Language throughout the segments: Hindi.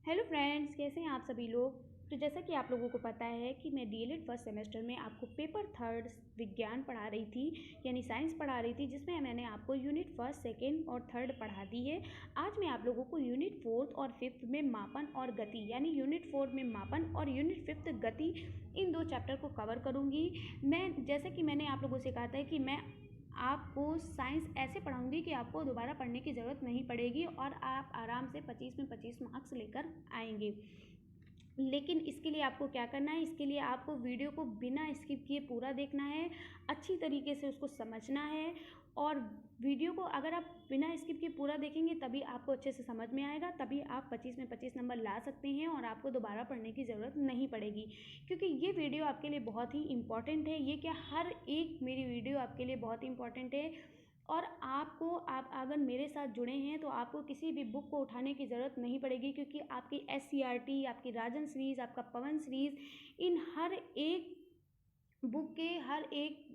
हेलो फ्रेंड्स, कैसे हैं आप सभी लोग। तो जैसा कि आप लोगों को पता है कि मैं डीएलएड फर्स्ट सेमेस्टर में आपको पेपर थर्ड विज्ञान पढ़ा रही थी, यानी साइंस पढ़ा रही थी, जिसमें मैंने आपको यूनिट फर्स्ट सेकेंड और थर्ड पढ़ा दी है। आज मैं आप लोगों को यूनिट फोर्थ और फिफ्थ में मापन और गति, यानी यूनिट फोर्थ में मापन और यूनिट फिफ्थ गति, इन दो चैप्टर को कवर करूँगी। मैं जैसे कि मैंने आप लोगों से कहा था कि मैं आपको साइंस ऐसे पढ़ाऊंगी कि आपको दोबारा पढ़ने की ज़रूरत नहीं पड़ेगी और आप आराम से 25 में 25 मार्क्स लेकर आएंगे। लेकिन इसके लिए आपको क्या करना है, इसके लिए आपको वीडियो को बिना स्किप किए पूरा देखना है, अच्छी तरीके से उसको समझना है। और वीडियो को अगर आप बिना स्किप किए पूरा देखेंगे तभी आपको अच्छे से समझ में आएगा, तभी आप 25 में 25 नंबर ला सकते हैं और आपको दोबारा पढ़ने की ज़रूरत नहीं पड़ेगी। क्योंकि ये वीडियो आपके लिए बहुत ही इम्पॉर्टेंट है। ये क्या, हर एक मेरी वीडियो आपके लिए बहुत इंपॉर्टेंट है। और आप अगर मेरे साथ जुड़े हैं तो आपको किसी भी बुक को उठाने की ज़रूरत नहीं पड़ेगी, क्योंकि आपकी SCRT, आपकी राजन सीरीज़, आपका पवन सीरीज़, इन हर एक बुक के हर एक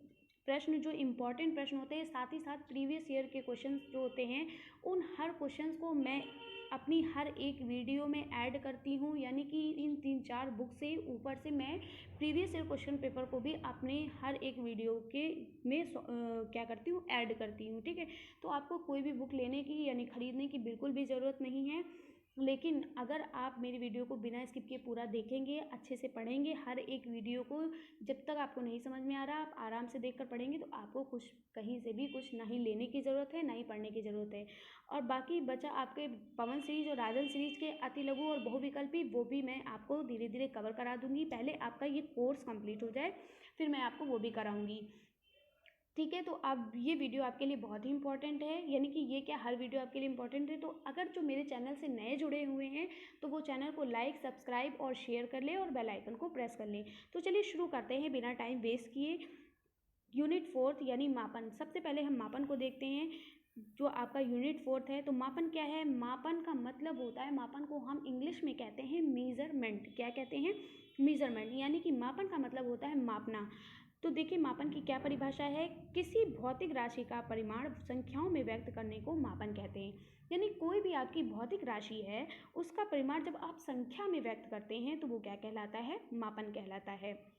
प्रश्न जो इम्पॉर्टेंट प्रश्न होते हैं, साथ ही साथ प्रीवियस ईयर के क्वेश्चंस जो होते हैं, उन हर क्वेश्चंस को मैं अपनी हर एक वीडियो में ऐड करती हूँ। यानी कि इन 3-4 बुक से ऊपर से मैं प्रीवियस ईयर क्वेश्चन पेपर को भी अपने हर एक वीडियो के में क्या करती हूँ, ऐड करती हूँ। ठीक है, तो आपको कोई भी बुक लेने की यानी ख़रीदने की बिल्कुल भी ज़रूरत नहीं है। लेकिन अगर आप मेरी वीडियो को बिना स्किप किए पूरा देखेंगे, अच्छे से पढ़ेंगे हर एक वीडियो को, जब तक आपको नहीं समझ में आ रहा आप आराम से देखकर पढ़ेंगे, तो आपको कुछ कहीं से भी कुछ नहीं लेने की ज़रूरत है, ना ही पढ़ने की ज़रूरत है। और बाकी बचा आपके पवन सीरीज और राजन सीरीज के अति लघु और बहुविकल्पी, वो भी मैं आपको धीरे धीरे कवर करा दूँगी। पहले आपका ये कोर्स कंप्लीट हो जाए, फिर मैं आपको वो भी कराऊँगी। ठीक है, तो अब ये वीडियो आपके लिए बहुत ही इंपॉर्टेंट है, यानी कि ये क्या, हर वीडियो आपके लिए इंपॉर्टेंट है। तो अगर जो मेरे चैनल से नए जुड़े हुए हैं तो वो चैनल को लाइक, सब्सक्राइब और शेयर कर लें और बेल आइकन को प्रेस कर लें। तो चलिए शुरू करते हैं बिना टाइम वेस्ट किए। यूनिट फोर्थ यानी मापन। सबसे पहले हम मापन को देखते हैं, जो आपका यूनिट फोर्थ है। तो मापन क्या है? मापन का मतलब होता है, मापन को हम इंग्लिश में कहते हैं मेजरमेंट। क्या कहते हैं? मेजरमेंट। यानी कि मापन का मतलब होता है मापना। तो देखिए, मापन की क्या परिभाषा है? किसी भौतिक राशि का परिमाण संख्याओं में व्यक्त करने को मापन कहते हैं। यानी कोई भी आपकी भौतिक राशि है, उसका परिमाण जब आप संख्या में व्यक्त करते हैं तो वो क्या कहलाता है? मापन कहलाता है।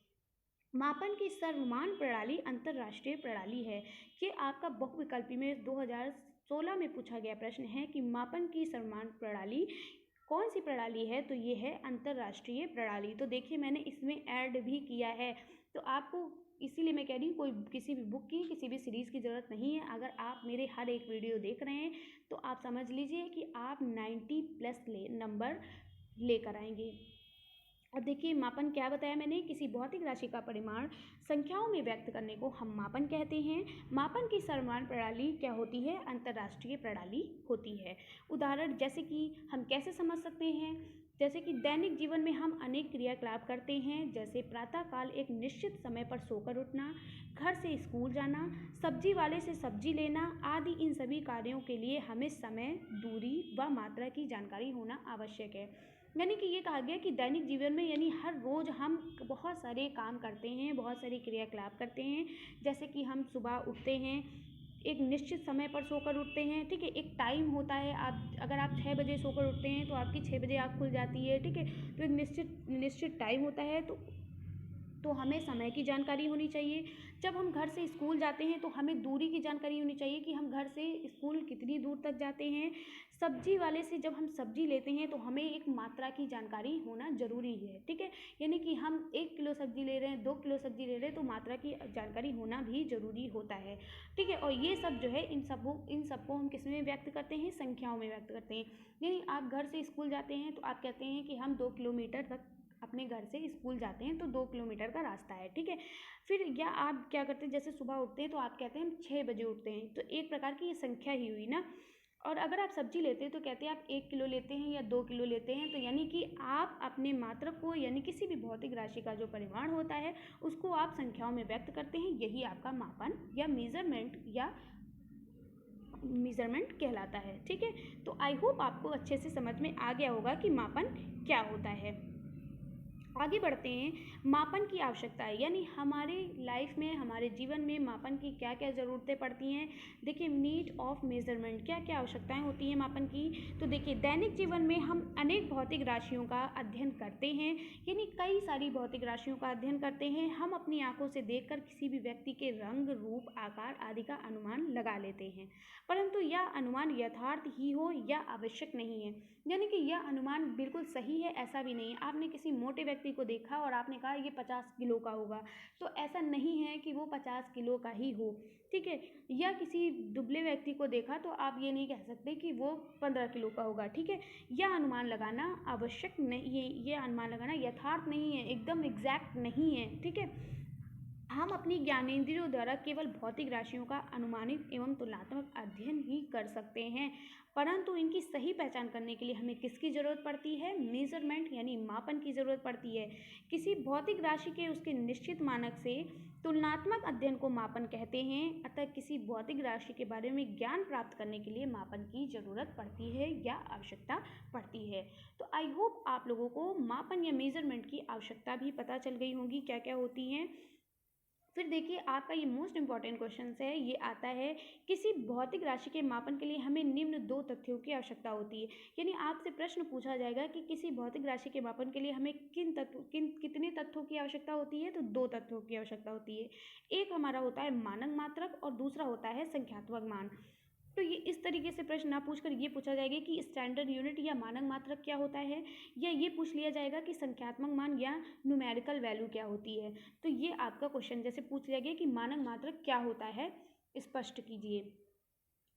मापन की सर्वमान्य प्रणाली अंतरराष्ट्रीय प्रणाली है। ये आपका बहुविकल्पी में 2016 में पूछा गया प्रश्न है कि मापन की सर्वमान्य प्रणाली कौन सी प्रणाली है? तो ये है अंतरराष्ट्रीय प्रणाली। तो देखिए, मैंने इसमें ऐड भी किया है, तो आपको इसीलिए मैं कह रही हूँ, कोई किसी भी बुक की, किसी भी सीरीज़ की ज़रूरत नहीं है। अगर आप मेरे हर एक वीडियो देख रहे हैं तो आप समझ लीजिए कि आप 90+ नंबर लेकर आएंगे। अब देखिए, मापन क्या बताया मैंने? किसी भौतिक राशि का परिमाण संख्याओं में व्यक्त करने को हम मापन कहते हैं। मापन की सर्वमान्य प्रणाली क्या होती है? अंतरराष्ट्रीय प्रणाली होती है। उदाहरण जैसे कि हम कैसे समझ सकते हैं? जैसे कि दैनिक जीवन में हम अनेक क्रियाकलाप करते हैं, जैसे प्रातःकाल एक निश्चित समय पर सोकर उठना, घर से स्कूल जाना, सब्जी वाले से सब्जी लेना आदि। इन सभी कार्यों के लिए हमें समय, दूरी व मात्रा की जानकारी होना आवश्यक है। यानी कि ये कहा गया कि दैनिक जीवन में, यानी हर रोज़ हम बहुत सारे काम करते हैं, बहुत सारे क्रियाकलाप करते हैं। जैसे कि हम सुबह उठते हैं, एक निश्चित समय पर सोकर उठते हैं। ठीक है, एक टाइम होता है। आप अगर आप 6 बजे सोकर उठते हैं तो आपकी 6 बजे आँख खुल जाती है। ठीक है, तो एक निश्चित टाइम होता है। तो हमें समय की जानकारी होनी चाहिए। जब हम घर से स्कूल जाते हैं तो हमें दूरी की जानकारी होनी चाहिए कि हम घर से स्कूल कितनी दूर तक जाते हैं। सब्जी वाले से जब हम सब्जी लेते हैं तो हमें एक मात्रा की जानकारी होना ज़रूरी है। ठीक है, यानी कि हम 1 किलो सब्जी ले रहे हैं, 2 किलो सब्जी ले रहे हैं, तो मात्रा की जानकारी होना भी ज़रूरी होता है। ठीक है, और ये सब जो है, इन सबको हम किस में व्यक्त करते हैं? संख्याओं में व्यक्त करते हैं। यानी आप घर से स्कूल जाते हैं तो आप कहते हैं कि हम 2 किलोमीटर तक अपने घर से स्कूल जाते हैं, तो 2 किलोमीटर का रास्ता है। ठीक है, फिर या आप क्या करते हैं? जैसे सुबह उठते हैं तो आप कहते हैं हम 6 बजे उठते हैं, तो एक प्रकार की ये संख्या ही हुई ना। और अगर आप सब्जी लेते हैं तो कहते हैं आप 1 किलो लेते हैं या 2 किलो लेते हैं। तो यानी कि आप अपने मात्रा को, यानी किसी भी भौतिक राशि का जो परिमाण होता है, उसको आप संख्याओं में व्यक्त करते हैं। यही आपका मापन या मेजरमेंट कहलाता है। ठीक है, तो आई होप आपको अच्छे से समझ में आ गया होगा कि मापन क्या होता है। आगे बढ़ते हैं। मापन की आवश्यकताएं, यानी हमारे लाइफ में, हमारे जीवन में मापन की क्या क्या ज़रूरतें पड़ती हैं। देखिए, नीड ऑफ मेजरमेंट, क्या क्या आवश्यकताएं होती हैं मापन की। तो देखिए, दैनिक जीवन में हम अनेक भौतिक राशियों का अध्ययन करते हैं, यानी कई सारी भौतिक राशियों का अध्ययन करते हैं। हम अपनी आंखों से देखकर किसी भी व्यक्ति के रंग, रूप, आकार आदि का अनुमान लगा लेते हैं, परंतु यह अनुमान यथार्थ ही हो या आवश्यक नहीं है। यानी कि यह अनुमान बिल्कुल सही है ऐसा भी नहीं है। आपने किसी मोटे व्यक्ति को देखा और आपने कहा ये 50 किलो का होगा, तो ऐसा नहीं है कि वो 50 किलो का ही हो, ठीक है। या किसी दुबले व्यक्ति को देखा तो आप ये नहीं कह सकते कि वो 15 किलो का होगा, ठीक है। यह अनुमान लगाना आवश्यक नहीं है, ये अनुमान लगाना यथार्थ नहीं है, एकदम एग्जैक्ट नहीं है, ठीक है। हम अपनी ज्ञानेंद्रियों द्वारा केवल भौतिक राशियों का अनुमानित एवं तुलनात्मक अध्ययन ही कर सकते हैं, परंतु इनकी सही पहचान करने के लिए हमें किसकी ज़रूरत पड़ती है? मेजरमेंट यानी मापन की ज़रूरत पड़ती है। किसी भौतिक राशि के उसके निश्चित मानक से तुलनात्मक अध्ययन को मापन कहते हैं। अतः किसी भौतिक राशि के बारे में ज्ञान प्राप्त करने के लिए मापन की ज़रूरत पड़ती है या आवश्यकता पड़ती है। तो आई होप आप लोगों को मापन या मेजरमेंट की आवश्यकता भी पता चल गई होगी क्या क्या होती हैं। फिर देखिए, आपका ये मोस्ट इंपॉर्टेंट क्वेश्चन है, ये आता है, किसी भौतिक राशि के मापन के लिए हमें निम्न 2 तथ्यों की आवश्यकता होती है। यानी आपसे प्रश्न पूछा जाएगा कि किसी भौतिक राशि के मापन के लिए हमें कितने तथ्यों की आवश्यकता होती है, तो 2 तथ्यों की आवश्यकता होती है। एक हमारा होता है मानक मात्रक और दूसरा होता है संख्यात्मक मान। तो ये इस तरीके से प्रश्न ना पूछकर ये पूछा जाएगा कि स्टैंडर्ड यूनिट या मानक मात्रक क्या होता है, या ये पूछ लिया जाएगा कि संख्यात्मक मान या न्यूमेरिकल वैल्यू क्या होती है। तो ये आपका क्वेश्चन जैसे पूछ लिया गया कि मानक मात्रक क्या होता है, स्पष्ट कीजिए।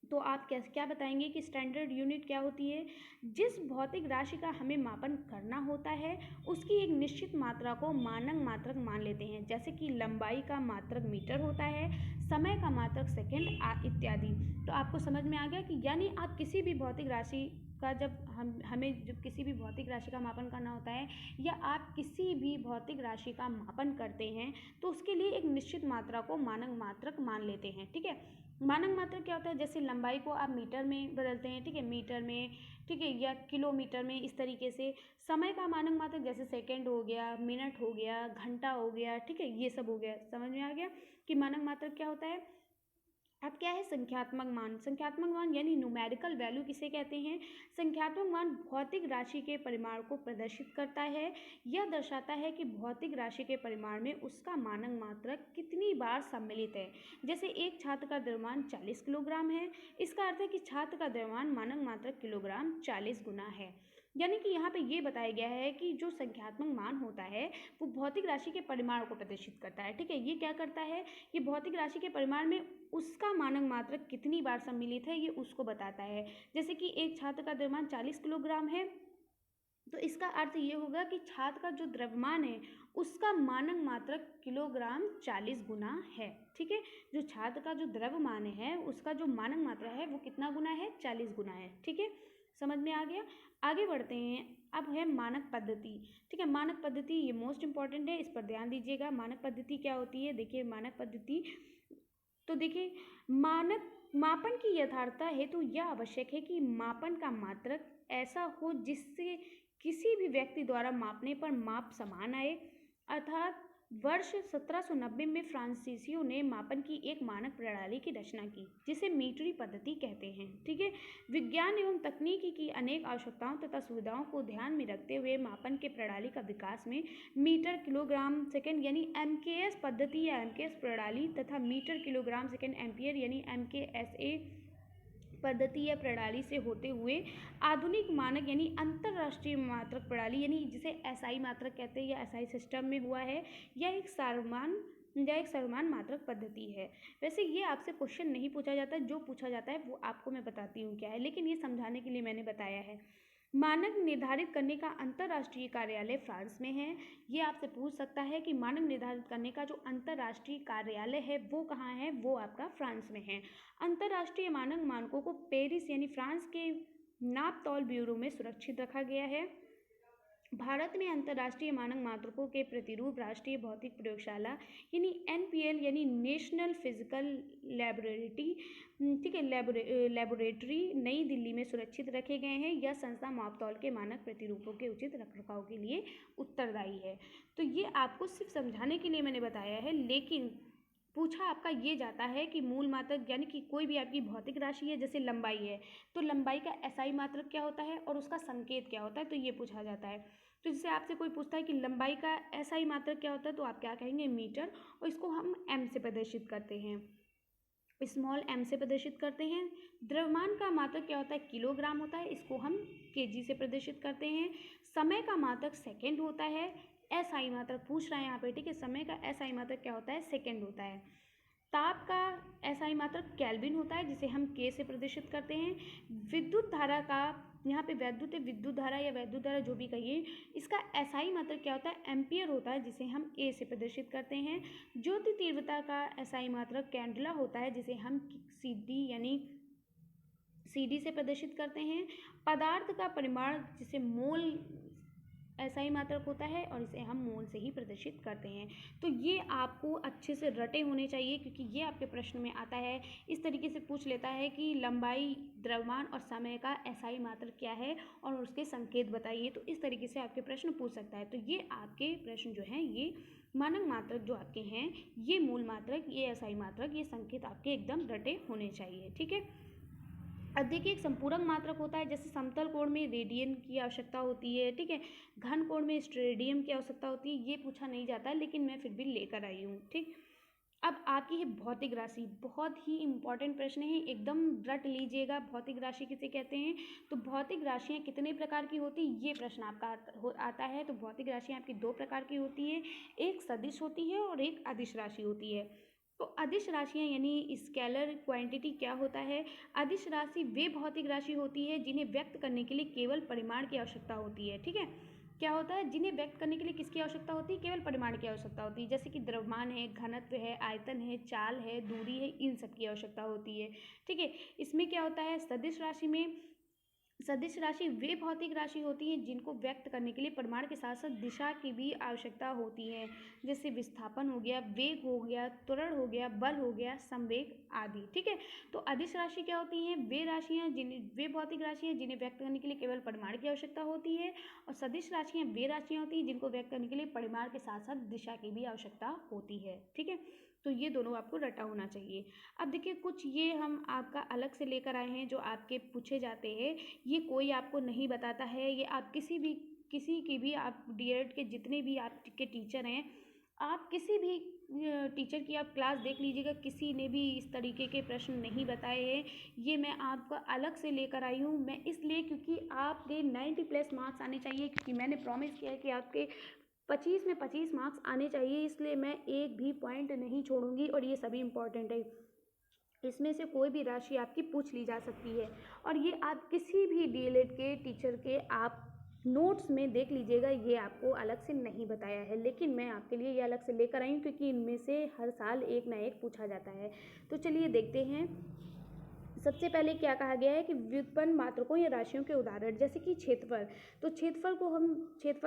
तो आप क्या बताएंगे कि स्टैंडर्ड यूनिट क्या होती है? जिस भौतिक राशि का हमें मापन करना होता है उसकी एक निश्चित मात्रा को मानक मात्रक मान लेते हैं, जैसे कि लंबाई का मात्रक मीटर होता है, समय का मात्रक सेकंड इत्यादि। तो आपको समझ में आ गया कि यानी आप किसी भी भौतिक राशि का जब किसी भी भौतिक राशि का मापन करना होता है या आप किसी भी भौतिक राशि का मापन करते हैं तो उसके लिए एक निश्चित मात्रा को मानक मात्रक मान लेते हैं, ठीक है। मानक मात्रक क्या होता है? जैसे लंबाई को आप मीटर में बदलते हैं, ठीक है, मीटर में, ठीक है, या किलोमीटर में, इस तरीके से। समय का मानक मात्रक जैसे सेकंड हो गया, मिनट हो गया, घंटा हो गया, ठीक है, ये सब हो गया। समझ में आ गया कि मानक मात्रक क्या होता है। अब क्या है संख्यात्मक मान? संख्यात्मक मान यानी न्यूमेरिकल वैल्यू किसे कहते हैं? संख्यात्मक मान भौतिक राशि के परिमाण को प्रदर्शित करता है। यह दर्शाता है कि भौतिक राशि के परिमाण में उसका मानक मात्रक कितनी बार सम्मिलित है। जैसे एक छात्र का द्रव्यमान 40 किलोग्राम है, इसका अर्थ है कि छात्र का द्रव्यमान मानक मात्रक किलोग्राम 40 गुना है। यानी कि यहाँ पे ये बताया गया है कि जो संख्यात्मक मान होता है वो भौतिक राशि के परिमाण को प्रदर्शित करता है, ठीक है। ये क्या करता है? ये भौतिक राशि के परिमाण में उसका मानक मात्रक कितनी बार सम्मिलित है ये उसको बताता है। जैसे कि एक छात्र का द्रव्यमान 40 किलोग्राम है, तो इसका अर्थ ये होगा कि छात्र का जो द्रव्यमान है उसका मानक मात्रक किलोग्राम 40 गुना है, ठीक है। जो छात्र का जो द्रव्यमान है उसका जो मानक मात्रा है वो कितना गुना है? 40 गुना है, ठीक है। समझ में आ गया। आगे बढ़ते हैं। अब है मानक पद्धति, ठीक है। मानक पद्धति ये मोस्ट इंपॉर्टेंट है, इस पर ध्यान दीजिएगा। मानक पद्धति क्या होती है? देखिए, मानक पद्धति, तो देखिए, मानक मापन की यथार्थता हेतु यह आवश्यक है कि मापन का मात्रक ऐसा हो जिससे किसी भी व्यक्ति द्वारा मापने पर माप समान आए। अर्थात वर्ष 1790 में फ्रांसीसियों ने मापन की एक मानक प्रणाली की रचना की जिसे मीटरी पद्धति कहते हैं, ठीक है। विज्ञान एवं तकनीकी की अनेक आवश्यकताओं तथा सुविधाओं को ध्यान में रखते हुए मापन के प्रणाली का विकास में मीटर किलोग्राम सेकंड यानी MKS पद्धति या MKS प्रणाली तथा मीटर किलोग्राम सेकंड एम्पियर यानी MKSA पद्धति या प्रणाली से होते हुए आधुनिक मानक यानी अंतरराष्ट्रीय मात्रक प्रणाली यानी जिसे SI मात्रक कहते हैं या SI सिस्टम में हुआ है। यह एक सर्वमान्य मात्रक पद्धति है। वैसे ये आपसे क्वेश्चन नहीं पूछा जाता, जो पूछा जाता है वो आपको मैं बताती हूँ क्या है, लेकिन ये समझाने के लिए मैंने बताया है। मानक निर्धारित करने का अंतर्राष्ट्रीय कार्यालय फ्रांस में है। ये आपसे पूछ सकता है कि मानक निर्धारित करने का जो अंतर्राष्ट्रीय कार्यालय है वो कहाँ है? वो आपका फ्रांस में है। अंतर्राष्ट्रीय मानक मानकों को पेरिस यानी फ्रांस के नापतोल ब्यूरो में सुरक्षित रखा गया है। भारत में अंतर्राष्ट्रीय मानक मात्रकों के प्रतिरूप राष्ट्रीय भौतिक प्रयोगशाला यानी NPL यानी नेशनल फिजिकल लैबोरेटरी, ठीक है, लैबोरेटरी नई दिल्ली में सुरक्षित रखे गए हैं। यह संस्था मापतौल के मानक प्रतिरूपों के उचित रखरखाव के लिए उत्तरदायी है। तो ये आपको सिर्फ समझाने के लिए मैंने बताया है, लेकिन पूछा आपका ये जाता है कि मूल मात्रक यानी कि कोई भी आपकी भौतिक राशि है, जैसे लंबाई है, तो लंबाई का SI मात्रक क्या होता है और उसका संकेत क्या होता है, तो ये पूछा जाता है। तो जैसे आपसे कोई पूछता है कि लंबाई का SI मात्रक क्या होता है, तो आप क्या कहेंगे, मीटर, और इसको हम M से प्रदर्शित करते हैं, स्मॉल m से प्रदर्शित करते हैं। द्रव्यमान का मात्रक क्या होता है, किलोग्राम होता है, इसको हम kg से प्रदर्शित करते हैं। समय का मात्रक सेकंड होता है। SI मात्रक पूछ रहा है यहाँ पे, ठीक है, समय का SI मात्रक क्या होता है, सेकंड होता है। ताप का SI मात्रक केल्विन होता है, जिसे हम K से प्रदर्शित करते हैं। विद्युत धारा का, यहाँ पे वैद्युत है, विद्युत धारा या वैद्युत धारा जो भी कहिए, इसका SI मात्रक क्या होता है, एम्पियर होता है, जिसे हम A से प्रदर्शित करते हैं। ज्योति तीव्रता का SI मात्रक कैंडला होता है, जिसे हम CD यानी CD से प्रदर्शित करते हैं। पदार्थ का परिमाण, जिसे मोल SI मात्रक होता है, और इसे हम मोल से ही प्रदर्शित करते हैं। तो ये आपको अच्छे से रटे होने चाहिए, क्योंकि ये आपके प्रश्न में आता है। इस तरीके से पूछ लेता है कि लंबाई, द्रव्यमान और समय का SI मात्रक क्या है और उसके संकेत बताइए, तो इस तरीके से आपके प्रश्न पूछ सकता है। तो ये आपके प्रश्न जो हैं, ये मानक मात्रक जो आपके हैं, ये मूल मात्रक, ये SI मात्रक, ये संकेत आपके एकदम रटे होने चाहिए, ठीक है। अब देखिए, एक संपूरक मात्रक होता है, जैसे समतल कोण में रेडियन की आवश्यकता होती है, ठीक है, घन कोण में स्टेरेडियम की आवश्यकता होती है। ये पूछा नहीं जाता है, लेकिन मैं फिर भी लेकर आई हूँ, ठीक। अब आपकी है भौतिक राशि, बहुत ही इंपॉर्टेंट प्रश्न है, एकदम रट लीजिएगा। भौतिक राशि किसे कहते हैं, तो भौतिक राशियाँ कितने प्रकार की होती है, ये प्रश्न आपका आता है। तो भौतिक राशियाँ आपकी दो प्रकार की होती है, एक सदिश होती है और एक अदिश राशि होती है। तो अदिश राशियाँ यानी स्केलर क्वांटिटी क्या होता है, अदिश राशि वे भौतिक राशि होती है जिन्हें व्यक्त करने के लिए केवल परिमाण की आवश्यकता होती है, ठीक है। क्या होता है, जिन्हें व्यक्त करने के लिए किसकी आवश्यकता होती है, केवल परिमाण की आवश्यकता होती है, जैसे कि द्रव्यमान है, घनत्व है, आयतन है, चाल है, दूरी है, इन सब की आवश्यकता होती है, ठीक है। इसमें क्या होता है, सदिश राशि में, सदिश राशि वे भौतिक राशि होती हैं जिनको व्यक्त करने के लिए परिमाण के साथ साथ दिशा की भी आवश्यकता होती है, जैसे विस्थापन हो गया, वेग हो गया, त्वरण हो गया, बल हो गया, संवेग आदि, ठीक है। तो अदिश राशि क्या होती हैं, वे राशियाँ जिन्हें, वे भौतिक राशियाँ जिन्हें व्यक्त करने के लिए केवल परिमाण की आवश्यकता होती है, और सदिश राशियाँ वे राशियाँ होती हैं जिनको व्यक्त करने के लिए परिमाण के साथ साथ दिशा की भी आवश्यकता होती है, ठीक है। तो ये दोनों आपको रटा होना चाहिए। अब देखिए, कुछ ये हम आपका अलग से लेकर आए हैं जो आपके पूछे जाते हैं, ये कोई आपको नहीं बताता है। ये आप किसी की भी, आप DED के जितने भी आपके टीचर हैं, आप किसी भी टीचर की आप क्लास देख लीजिएगा, किसी ने भी इस तरीके के प्रश्न नहीं बताए हैं। ये मैं आपका अलग से लेकर आई हूँ, मैं इसलिए क्योंकि आपके 90+ मार्क्स आने चाहिए, क्योंकि मैंने प्रॉमिस किया है कि आपके 25 में 25 मार्क्स आने चाहिए, इसलिए मैं एक भी पॉइंट नहीं छोड़ूंगी, और ये सभी इंपॉर्टेंट है। इसमें से कोई भी राशि आपकी पूछ ली जा सकती है, और ये आप किसी भी DELED के टीचर के आप नोट्स में देख लीजिएगा, ये आपको अलग से नहीं बताया है, लेकिन मैं आपके लिए ये अलग से लेकर आई हूँ, क्योंकि इनमें से हर साल एक ना एक पूछा जाता है। तो चलिए देखते हैं। सबसे पहले क्या कहा गया है कि व्युत्पन्न मात्रकों या राशियों के उदाहरण, जैसे कि क्षेत्रफल। तो क्षेत्रफल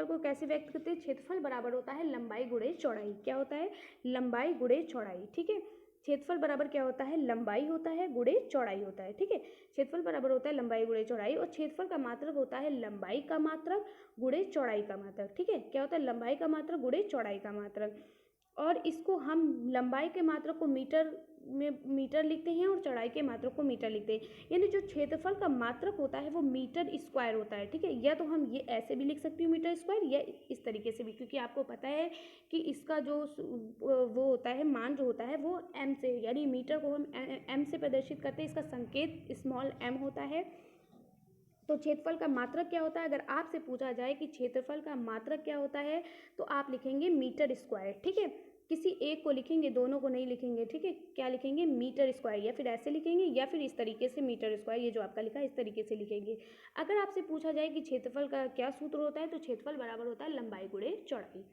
को कैसे व्यक्त करते हैं, क्षेत्रफल बराबर होता है लंबाई गुणे चौड़ाई। क्या होता है, लंबाई गुणे चौड़ाई, ठीक है। क्षेत्रफल बराबर क्या होता है, लंबाई होता है गुणे चौड़ाई होता है, ठीक है। क्षेत्रफल बराबर होता है लंबाई गुणे चौड़ाई, और क्षेत्रफल का मात्रक होता है लंबाई का मात्रक गुणे चौड़ाई का मात्रक, ठीक है। क्या होता है, लंबाई का मात्रक गुणे चौड़ाई का मात्रक, और इसको हम लंबाई के मात्रक को मीटर लिखते हैं और चौड़ाई के मात्रक को मीटर लिखते हैं। यानी जो क्षेत्रफल का मात्रक होता है वो मीटर स्क्वायर होता है, ठीक है। या तो हम ये ऐसे भी लिख सकते हैं मीटर स्क्वायर, या इस तरीके से भी, क्योंकि आपको पता है कि इसका जो वो होता है, मान जो होता है वो m से, यानी मीटर को हम m से प्रदर्शित करते हैं, इसका संकेत स्मॉल m होता है। तो क्षेत्रफल का मात्रक क्या होता है, अगर आपसे पूछा जाए कि क्षेत्रफल का मात्रक क्या होता है, तो आप लिखेंगे मीटर स्क्वायर, ठीक है। किसी एक को लिखेंगे, दोनों को नहीं लिखेंगे, ठीक है। क्या लिखेंगे, मीटर स्क्वायर, या फिर ऐसे लिखेंगे, या फिर इस तरीके से मीटर स्क्वायर, ये जो आपका लिखा है इस तरीके से लिखेंगे। अगर आपसे पूछा जाए कि क्षेत्रफल का क्या सूत्र होता है, तो क्षेत्रफल बराबर होता है लंबाई गुणे चौड़ाई।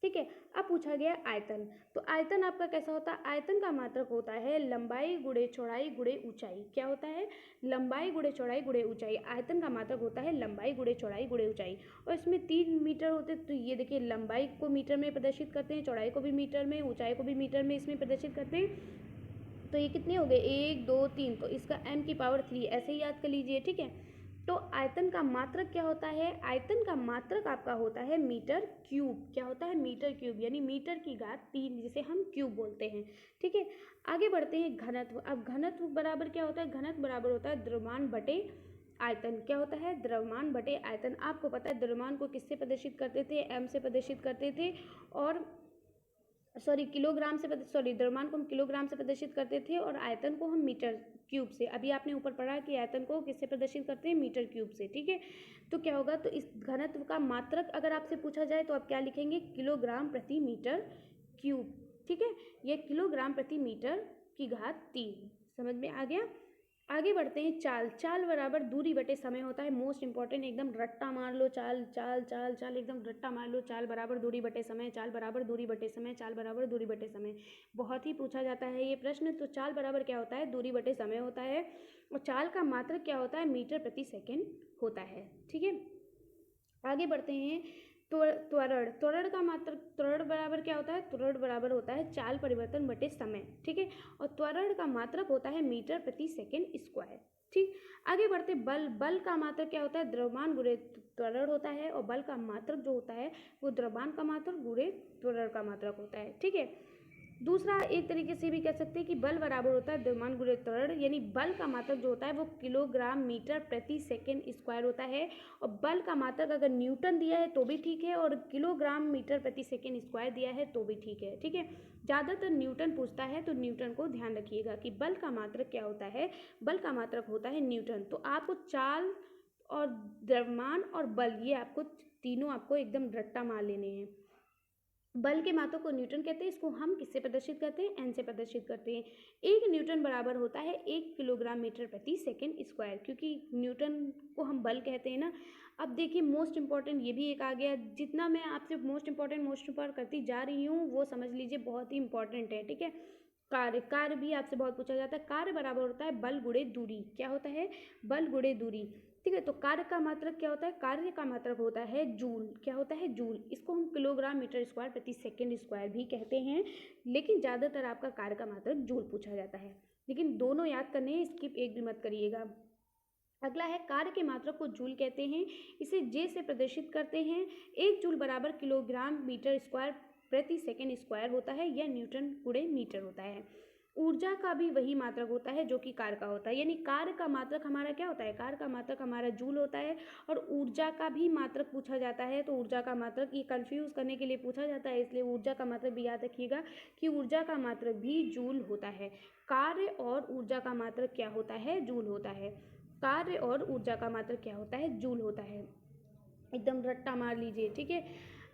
ठीक है। अब पूछा गया आयतन, तो आयतन आपका कैसा होता है? आयतन का मात्रक होता है लंबाई गुणे चौड़ाई गुणे ऊंचाई। क्या होता है? लंबाई गुणे चौड़ाई गुणे ऊंचाई। आयतन का मात्रक होता है लंबाई गुणे चौड़ाई गुणे ऊंचाई। और इसमें 3 मीटर होते हैं, तो ये देखिए लंबाई को मीटर में प्रदर्शित करते हैं, चौड़ाई को भी मीटर में, ऊंचाई को भी मीटर में इसमें प्रदर्शित करते हैं। तो ये कितने हो गए? 1 2 3, तो इसका m⁻³ ऐसे ही याद कर लीजिए। ठीक है। तो आयतन का मात्रक क्या होता है? आयतन का मात्रक आपका होता है मीटर क्यूब। क्या होता है? मीटर क्यूब, यानी मीटर की घात 3, जिसे हम क्यूब बोलते हैं। ठीक है। आगे बढ़ते हैं घनत्व। अब घनत्व बराबर क्या होता है? घनत्व बराबर होता है द्रव्यमान बटे आयतन। क्या होता है? द्रव्यमान बटे आयतन। आपको पता है द्रव्यमान को किससे प्रदर्शित करते थे? m से प्रदर्शित करते थे, और किलोग्राम से द्रव्यमान को हम किलोग्राम से प्रदर्शित करते थे, और आयतन को हम मीटर क्यूब से। अभी आपने ऊपर पढ़ा कि आयतन को किससे प्रदर्शित करते हैं? मीटर क्यूब से। ठीक है। तो क्या होगा? तो इस घनत्व का मात्रक अगर आपसे पूछा जाए तो आप क्या लिखेंगे? किलोग्राम प्रति मीटर क्यूब। ठीक है। ये किलोग्राम प्रति मीटर की घात 3। समझ में आ गया? आगे बढ़ते हैं। चाल। चाल बराबर दूरी बटे समय होता है। मोस्ट इंपॉर्टेंट, एकदम रट्टा मार लो। चाल चाल चाल चाल, एकदम रट्टा मार लो। चाल बराबर दूरी बटे समय, चाल बराबर दूरी बटे समय, चाल बराबर दूरी बटे समय। बहुत ही पूछा जाता है ये प्रश्न। तो चाल बराबर क्या होता है? दूरी बटे समय होता है। और चाल का मात्रक क्या होता है? मीटर प्रति सेकेंड होता है। ठीक है। आगे बढ़ते हैं। त्वरण। त्वरण का मात्रक, त्वरण बराबर क्या होता है? त्वरण बराबर होता है चाल परिवर्तन बटे समय। ठीक है। और त्वरण का मात्रक होता है मीटर प्रति सेकेंड स्क्वायर। ठीक। आगे बढ़ते बल। बल का मात्रक क्या होता है? द्रव्यमान गुणे त्वरण होता है, और बल का मात्रक जो होता है वो द्रव्यमान का मात्रक गुणे त्वरण का मात्रक होता है। ठीक है। दूसरा, एक तरीके से भी कह सकते हैं कि बल बराबर होता है द्रव्यमान गुणे त्वरण, यानी बल का मात्रक जो होता है वो किलोग्राम मीटर प्रति सेकेंड स्क्वायर होता है। और बल का मात्रक अगर न्यूटन दिया है तो भी ठीक है, और किलोग्राम मीटर प्रति सेकेंड स्क्वायर दिया है तो भी ठीक है। ठीक है। ज़्यादातर न्यूटन पूछता है, तो न्यूटन को ध्यान रखिएगा कि बल का मात्रक क्या होता है? बल का मात्रक होता है न्यूटन। तो आपको चाल और द्रव्यमान और बल, ये आपको तीनों आपको एकदम रट्टा मार लेने हैं। बल के मात्रक को न्यूटन कहते हैं। इसको हम किससे प्रदर्शित करते हैं? एन से प्रदर्शित करते हैं। 1 न्यूटन बराबर होता है 1 किलोग्राम मीटर प्रति सेकेंड स्क्वायर, क्योंकि न्यूटन को हम बल कहते हैं ना। अब देखिए मोस्ट इंपॉर्टेंट ये भी एक आ गया। जितना मैं आपसे मोस्ट इंपॉर्टेंट करती जा रही हूँ वो समझ लीजिए, बहुत ही इंपॉर्टेंट है। ठीक है। कार्य। कार्य भी आपसे बहुत पूछा जाता है। कार्य बराबर होता है बल गुणे दूरी। क्या होता है? बल गुणे दूरी। ठीक है। तो कार्य का मात्रक क्या होता है? कार्य का मात्रक होता है जूल। क्या होता है? जूल। इसको हम किलोग्राम मीटर स्क्वायर प्रति सेकेंड स्क्वायर भी कहते हैं, लेकिन ज़्यादातर आपका कार्य का मात्रक जूल पूछा जाता है। लेकिन दोनों याद करने हैं, स्किप एक भी मत करिएगा। अगला है कार्य के मात्रक को जूल कहते हैं। इसे जे से प्रदर्शित करते हैं। 1 जूल बराबर किलोग्राम मीटर स्क्वायर प्रति सेकेंड स्क्वायर होता है, या न्यूटन गुणे मीटर होता है। ऊर्जा का भी वही मात्रक होता है जो कि कार्य का होता है, यानी कार्य का मात्रक हमारा क्या होता है? कार्य का मात्रक हमारा जूल होता है। और ऊर्जा का भी मात्रक पूछा जाता है, तो ऊर्जा का मात्रक, ये कंफ्यूज करने के लिए पूछा जाता है, इसलिए ऊर्जा का मात्रक भी याद रखिएगा कि ऊर्जा का मात्रक भी जूल होता है। कार्य और ऊर्जा का मात्रक क्या होता है? जूल होता है। कार्य और ऊर्जा का मात्रक क्या होता है? जूल होता है। एकदम रट्टा मार लीजिए। ठीक है।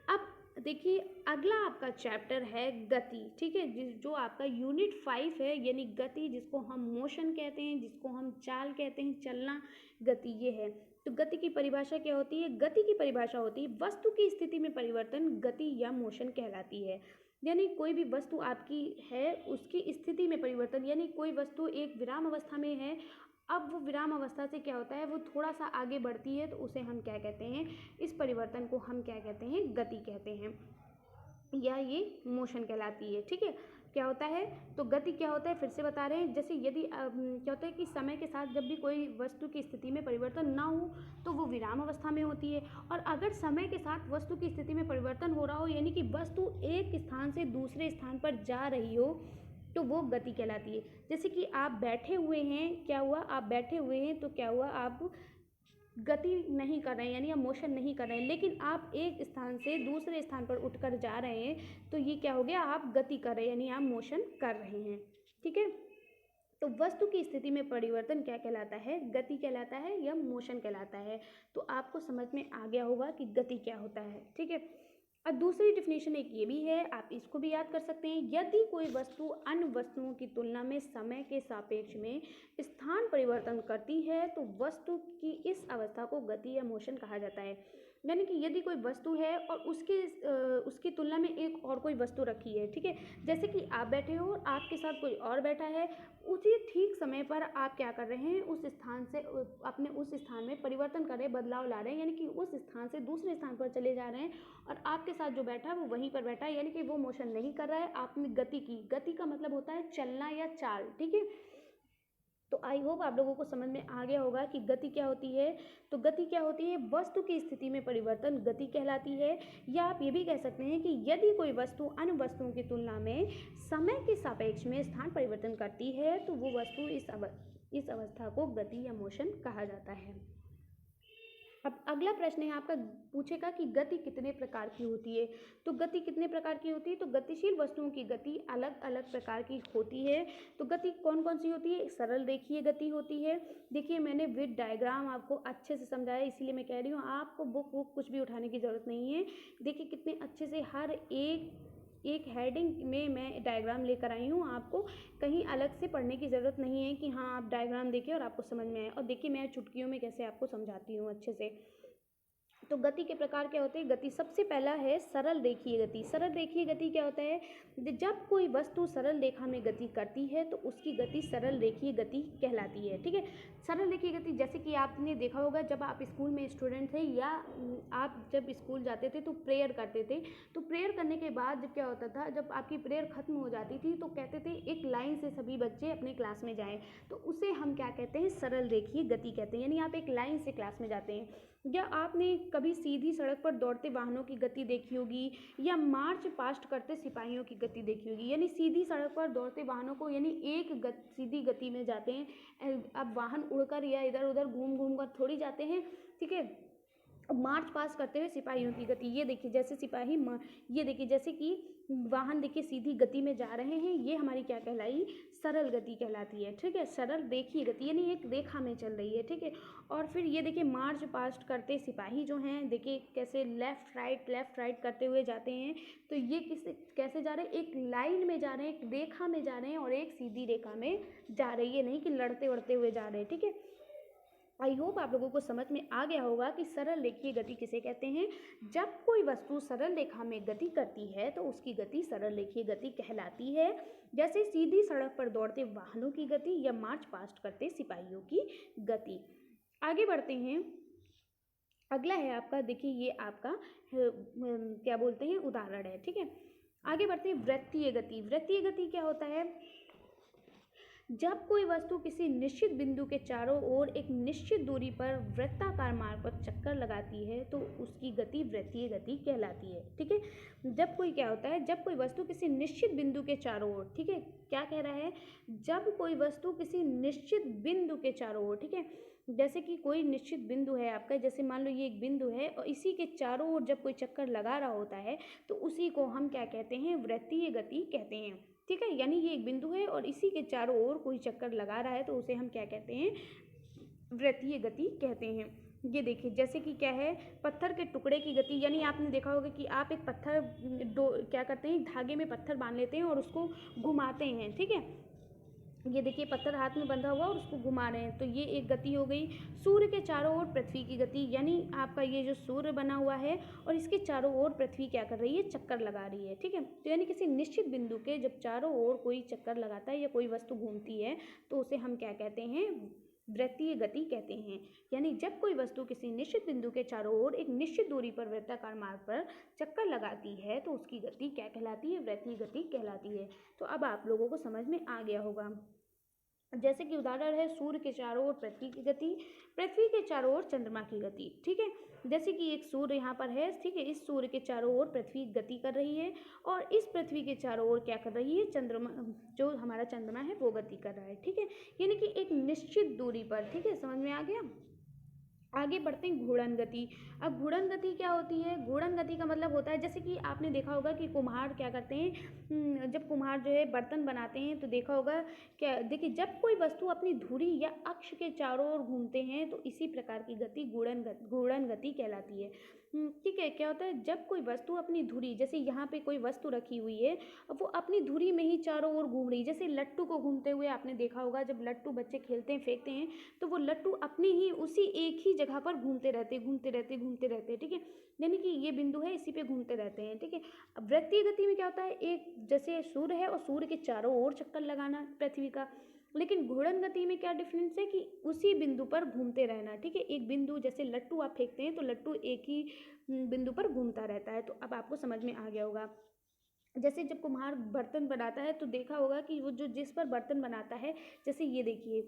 अब देखिए अगला आपका चैप्टर है गति। ठीक है। जो आपका यूनिट 5 है, यानी गति, जिसको हम मोशन कहते हैं, जिसको हम चाल कहते हैं, चलना, गति, ये है। तो गति की परिभाषा क्या होती है? गति की परिभाषा होती है वस्तु की स्थिति में परिवर्तन, गति या मोशन कहलाती है। यानी कोई भी वस्तु आपकी है, उसकी स्थिति में परिवर्तन, यानी कोई वस्तु एक विराम अवस्था में है, अब वो विराम अवस्था से क्या होता है, वो थोड़ा सा आगे बढ़ती है, तो उसे हम क्या कहते हैं? इस परिवर्तन को हम क्या कहते हैं? गति कहते हैं, या ये मोशन कहलाती है। ठीक है। क्या होता है? तो गति क्या होता है, फिर से बता रहे हैं। जैसे यदि क्या होता है कि समय के साथ जब भी कोई वस्तु की स्थिति में परिवर्तन ना हो तो वो विराम अवस्था में होती है, और अगर समय के साथ वस्तु की स्थिति में परिवर्तन हो रहा हो, यानी कि वस्तु एक स्थान से दूसरे स्थान पर जा रही हो, तो वो गति कहलाती है। जैसे कि आप बैठे हुए हैं, क्या हुआ? आप बैठे हुए हैं, तो क्या हुआ? आप गति नहीं कर रहे हैं, यानी आप मोशन नहीं कर रहे हैं, लेकिन आप एक स्थान से दूसरे स्थान पर उठकर जा रहे हैं, तो ये क्या हो गया? आप गति कर रहे हैं, यानी आप मोशन कर रहे हैं। ठीक है। तो वस्तु की स्थिति में परिवर्तन क्या कहलाता है? गति कहलाता है, या मोशन कहलाता है। तो आपको समझ में आ गया होगा कि गति क्या होता है। ठीक है। और दूसरी डिफिनेशन एक ये भी है, आप इसको भी याद कर सकते हैं। यदि कोई वस्तु अन्य वस्तुओं की तुलना में समय के सापेक्ष में स्थान परिवर्तन करती है, तो वस्तु की इस अवस्था को गति या मोशन कहा जाता है। यानी कि यदि कोई वस्तु है और उसकी तुलना में एक और कोई वस्तु रखी है, ठीक है, जैसे कि आप बैठे हो और आपके साथ कोई और बैठा है, उसी ठीक समय पर आप क्या कर रहे हैं, उस स्थान से अपने उस स्थान में परिवर्तन कर रहे हैं, बदलाव ला रहे हैं, यानी कि उस स्थान से दूसरे स्थान पर चले जा रहे हैं और आपके साथ जो बैठा है वो वहीं पर बैठा है, यानी कि वो मोशन नहीं कर रहा है, आपने गति की। गति का मतलब होता है चलना या चाल, ठीक है। तो आई होप आप लोगों को समझ में आ गया होगा कि गति क्या होती है। तो गति क्या होती है, वस्तु की स्थिति में परिवर्तन गति कहलाती है। या आप ये भी कह सकते हैं कि यदि कोई वस्तु अन्य वस्तुओं की तुलना में समय के सापेक्ष में स्थान परिवर्तन करती है तो वो वस्तु इस अवस्था को गति या मोशन कहा जाता है। अब अगला प्रश्न है आपका, पूछेगा कि गति कितने प्रकार की होती है। तो गति कितने प्रकार की होती है, तो गतिशील वस्तुओं की गति अलग अलग प्रकार की होती है। तो गति कौन कौन सी होती है, सरल रेखीय गति होती है। देखिए मैंने विद डायग्राम आपको अच्छे से समझाया, इसीलिए मैं कह रही हूँ आपको बुक कुछ भी उठाने की ज़रूरत नहीं है। देखिए कितने अच्छे से हर एक हेडिंग में मैं डायग्राम लेकर आई हूँ, आपको कहीं अलग से पढ़ने की ज़रूरत नहीं है कि हाँ आप डायग्राम देखिए और आपको समझ में आए। और देखिए मैं चुटकियों में कैसे आपको समझाती हूँ अच्छे से। तो गति के प्रकार क्या होते हैं, गति सबसे पहला है सरल रेखीय गति। सरल रेखीय गति क्या होता है, जब कोई वस्तु सरल रेखा में गति करती है तो उसकी गति सरल रेखीय गति कहलाती है, ठीक है। सरल रेखीय गति जैसे कि आपने देखा होगा जब आप स्कूल में स्टूडेंट थे या आप जब स्कूल जाते थे तो प्रेयर करते थे, तो प्रेयर करने के बाद जब क्या होता था, जब आपकी प्रेयर खत्म हो जाती थी तो कहते थे एक लाइन से सभी बच्चे अपने क्लास में जाएं, तो उसे हम क्या कहते हैं, सरल रेखीय गति कहते हैं। यानी आप एक लाइन से क्लास में जाते हैं। या आपने कभी सीधी सड़क पर दौड़ते वाहनों की गति देखी होगी या मार्च पास्ट करते सिपाहियों की गति देखी होगी। यानी सीधी सड़क पर दौड़ते वाहनों को यानी सीधी गति में जाते हैं। अब वाहन उड़कर या इधर उधर घूम घूम कर थोड़ी जाते हैं, ठीक है। मार्च पास करते हुए सिपाहियों की गति, ये देखिए जैसे सिपाही ये देखिए जैसे कि वाहन देखिए सीधी गति में जा रहे हैं, ये हमारी क्या कहलाई, सरल गति कहलाती है, ठीक है। सरल रेखीय गति यानी एक रेखा में चल रही है, ठीक है। और फिर ये देखिए मार्च पास्ट करते सिपाही जो हैं, देखिए कैसे लेफ्ट राइट करते हुए जाते हैं। तो ये कैसे जा रहे हैं, एक लाइन में जा रहे हैं, एक रेखा में जा रहे हैं और एक सीधी रेखा में जा रही है, नहीं कि लड़ते उड़ते हुए जा रहे हैं, ठीक है। आई होप आप लोगों को समझ में आ गया होगा कि सरल रेखीय गति किसे कहते हैं। जब कोई वस्तु सरल रेखा में गति करती है तो उसकी गति सरल रेखीय गति कहलाती है, जैसे सीधी सड़क पर दौड़ते वाहनों की गति या मार्च पास्ट करते सिपाहियों की गति। आगे बढ़ते हैं, अगला है आपका, देखिए ये आपका क्या बोलते हैं, उदाहरण है, ठीक है। आगे बढ़ते हैं, वृत्तीय गति। वृत्तीय गति क्या होता है, जब कोई वस्तु किसी निश्चित बिंदु के चारों ओर एक निश्चित दूरी पर वृत्ताकार मार्ग पर चक्कर लगाती है तो उसकी गति वृत्तीय गति कहलाती है, ठीक है। जब कोई क्या होता है, जब कोई वस्तु किसी निश्चित बिंदु के चारों ओर, ठीक है, क्या कह रहा है, जब कोई वस्तु किसी निश्चित बिंदु के चारों ओर, ठीक है, जैसे कि कोई निश्चित बिंदु है आपका, जैसे मान लो ये एक बिंदु है और इसी के चारों ओर जब कोई चक्कर लगा रहा होता है तो उसी को हम क्या कहते हैं, वृत्तीय गति कहते हैं, ठीक है। यानी ये एक बिंदु है और इसी के चारों ओर कोई चक्कर लगा रहा है तो उसे हम क्या कहते हैं, वृत्तीय गति कहते हैं। ये देखिए जैसे कि क्या है, पत्थर के टुकड़े की गति, यानी आपने देखा होगा कि आप एक पत्थर क्या करते हैं, धागे में पत्थर बांध लेते हैं और उसको घुमाते हैं, ठीक है। ये देखिए पत्थर हाथ में बंधा हुआ और उसको घुमा रहे हैं, तो ये एक गति हो गई। सूर्य के चारों ओर पृथ्वी की गति, यानी आपका ये जो सूर्य बना हुआ है और इसके चारों ओर पृथ्वी क्या कर रही है, चक्कर लगा रही है, ठीक है। तो यानी किसी निश्चित बिंदु के जब चारों ओर कोई चक्कर लगाता है या कोई वस्तु घूमती है तो उसे हम क्या कहते हैं, वृत्तीय गति कहते हैं। यानी जब कोई वस्तु किसी निश्चित बिंदु के चारों ओर एक निश्चित दूरी पर वृत्ताकार मार्ग पर चक्कर लगाती है तो उसकी गति क्या कहलाती है, वृत्तीय गति कहलाती है। तो अब आप लोगों को समझ में आ गया होगा। जैसे कि उदाहरण है, सूर्य के चारों ओर पृथ्वी की गति, पृथ्वी के चारों ओर चंद्रमा की गति, ठीक है। जैसे कि एक सूर्य यहाँ पर है, ठीक है, इस सूर्य के चारों ओर पृथ्वी गति कर रही है और इस पृथ्वी के चारों ओर क्या कर रही है, चंद्रमा, जो हमारा चंद्रमा है वो गति कर रहा है, ठीक है। यानी कि एक निश्चित दूरी पर, ठीक है, समझ में आ गया। आगे बढ़ते हैं, घूर्णन गति। अब घूर्णन गति क्या होती है, घूर्णन गति का मतलब होता है, जैसे कि आपने देखा होगा कि कुम्हार क्या करते हैं, जब कुम्हार जो है बर्तन बनाते हैं तो देखा होगा क्या, देखिए जब कोई वस्तु अपनी धुरी या अक्ष के चारों ओर घूमते हैं तो इसी प्रकार की गति घूर्णन गति कहलाती है। ठीक है। क्या होता है, जब कोई वस्तु अपनी धुरी, जैसे यहाँ पे कोई वस्तु रखी हुई है, अब वो अपनी धुरी में ही चारों ओर घूम रही है। जैसे लट्टू को घूमते हुए आपने देखा होगा, जब लट्टू बच्चे खेलते हैं, फेंकते हैं, तो वो लट्टू अपनी ही उसी एक ही जगह पर घूमते रहते, घूमते रहते, घूमते रहते, ठीक है। यानी कि ये बिंदु है, इसी पे घूमते रहते हैं, ठीक है। अब वृत्तीय गति में क्या होता है, एक जैसे सूर्य है और सूर्य के चारों ओर चक्कर लगाना पृथ्वी का। लेकिन घूर्णन गति में क्या डिफरेंस है कि उसी बिंदु पर घूमते रहना, ठीक है। एक बिंदु, जैसे लट्टू आप फेंकते हैं तो लट्टू एक ही बिंदु पर घूमता रहता है। तो अब आपको समझ में आ गया होगा। जैसे जब कुम्हार बर्तन बनाता है तो देखा होगा कि वो जो जिस पर बर्तन बनाता है, जैसे ये देखिए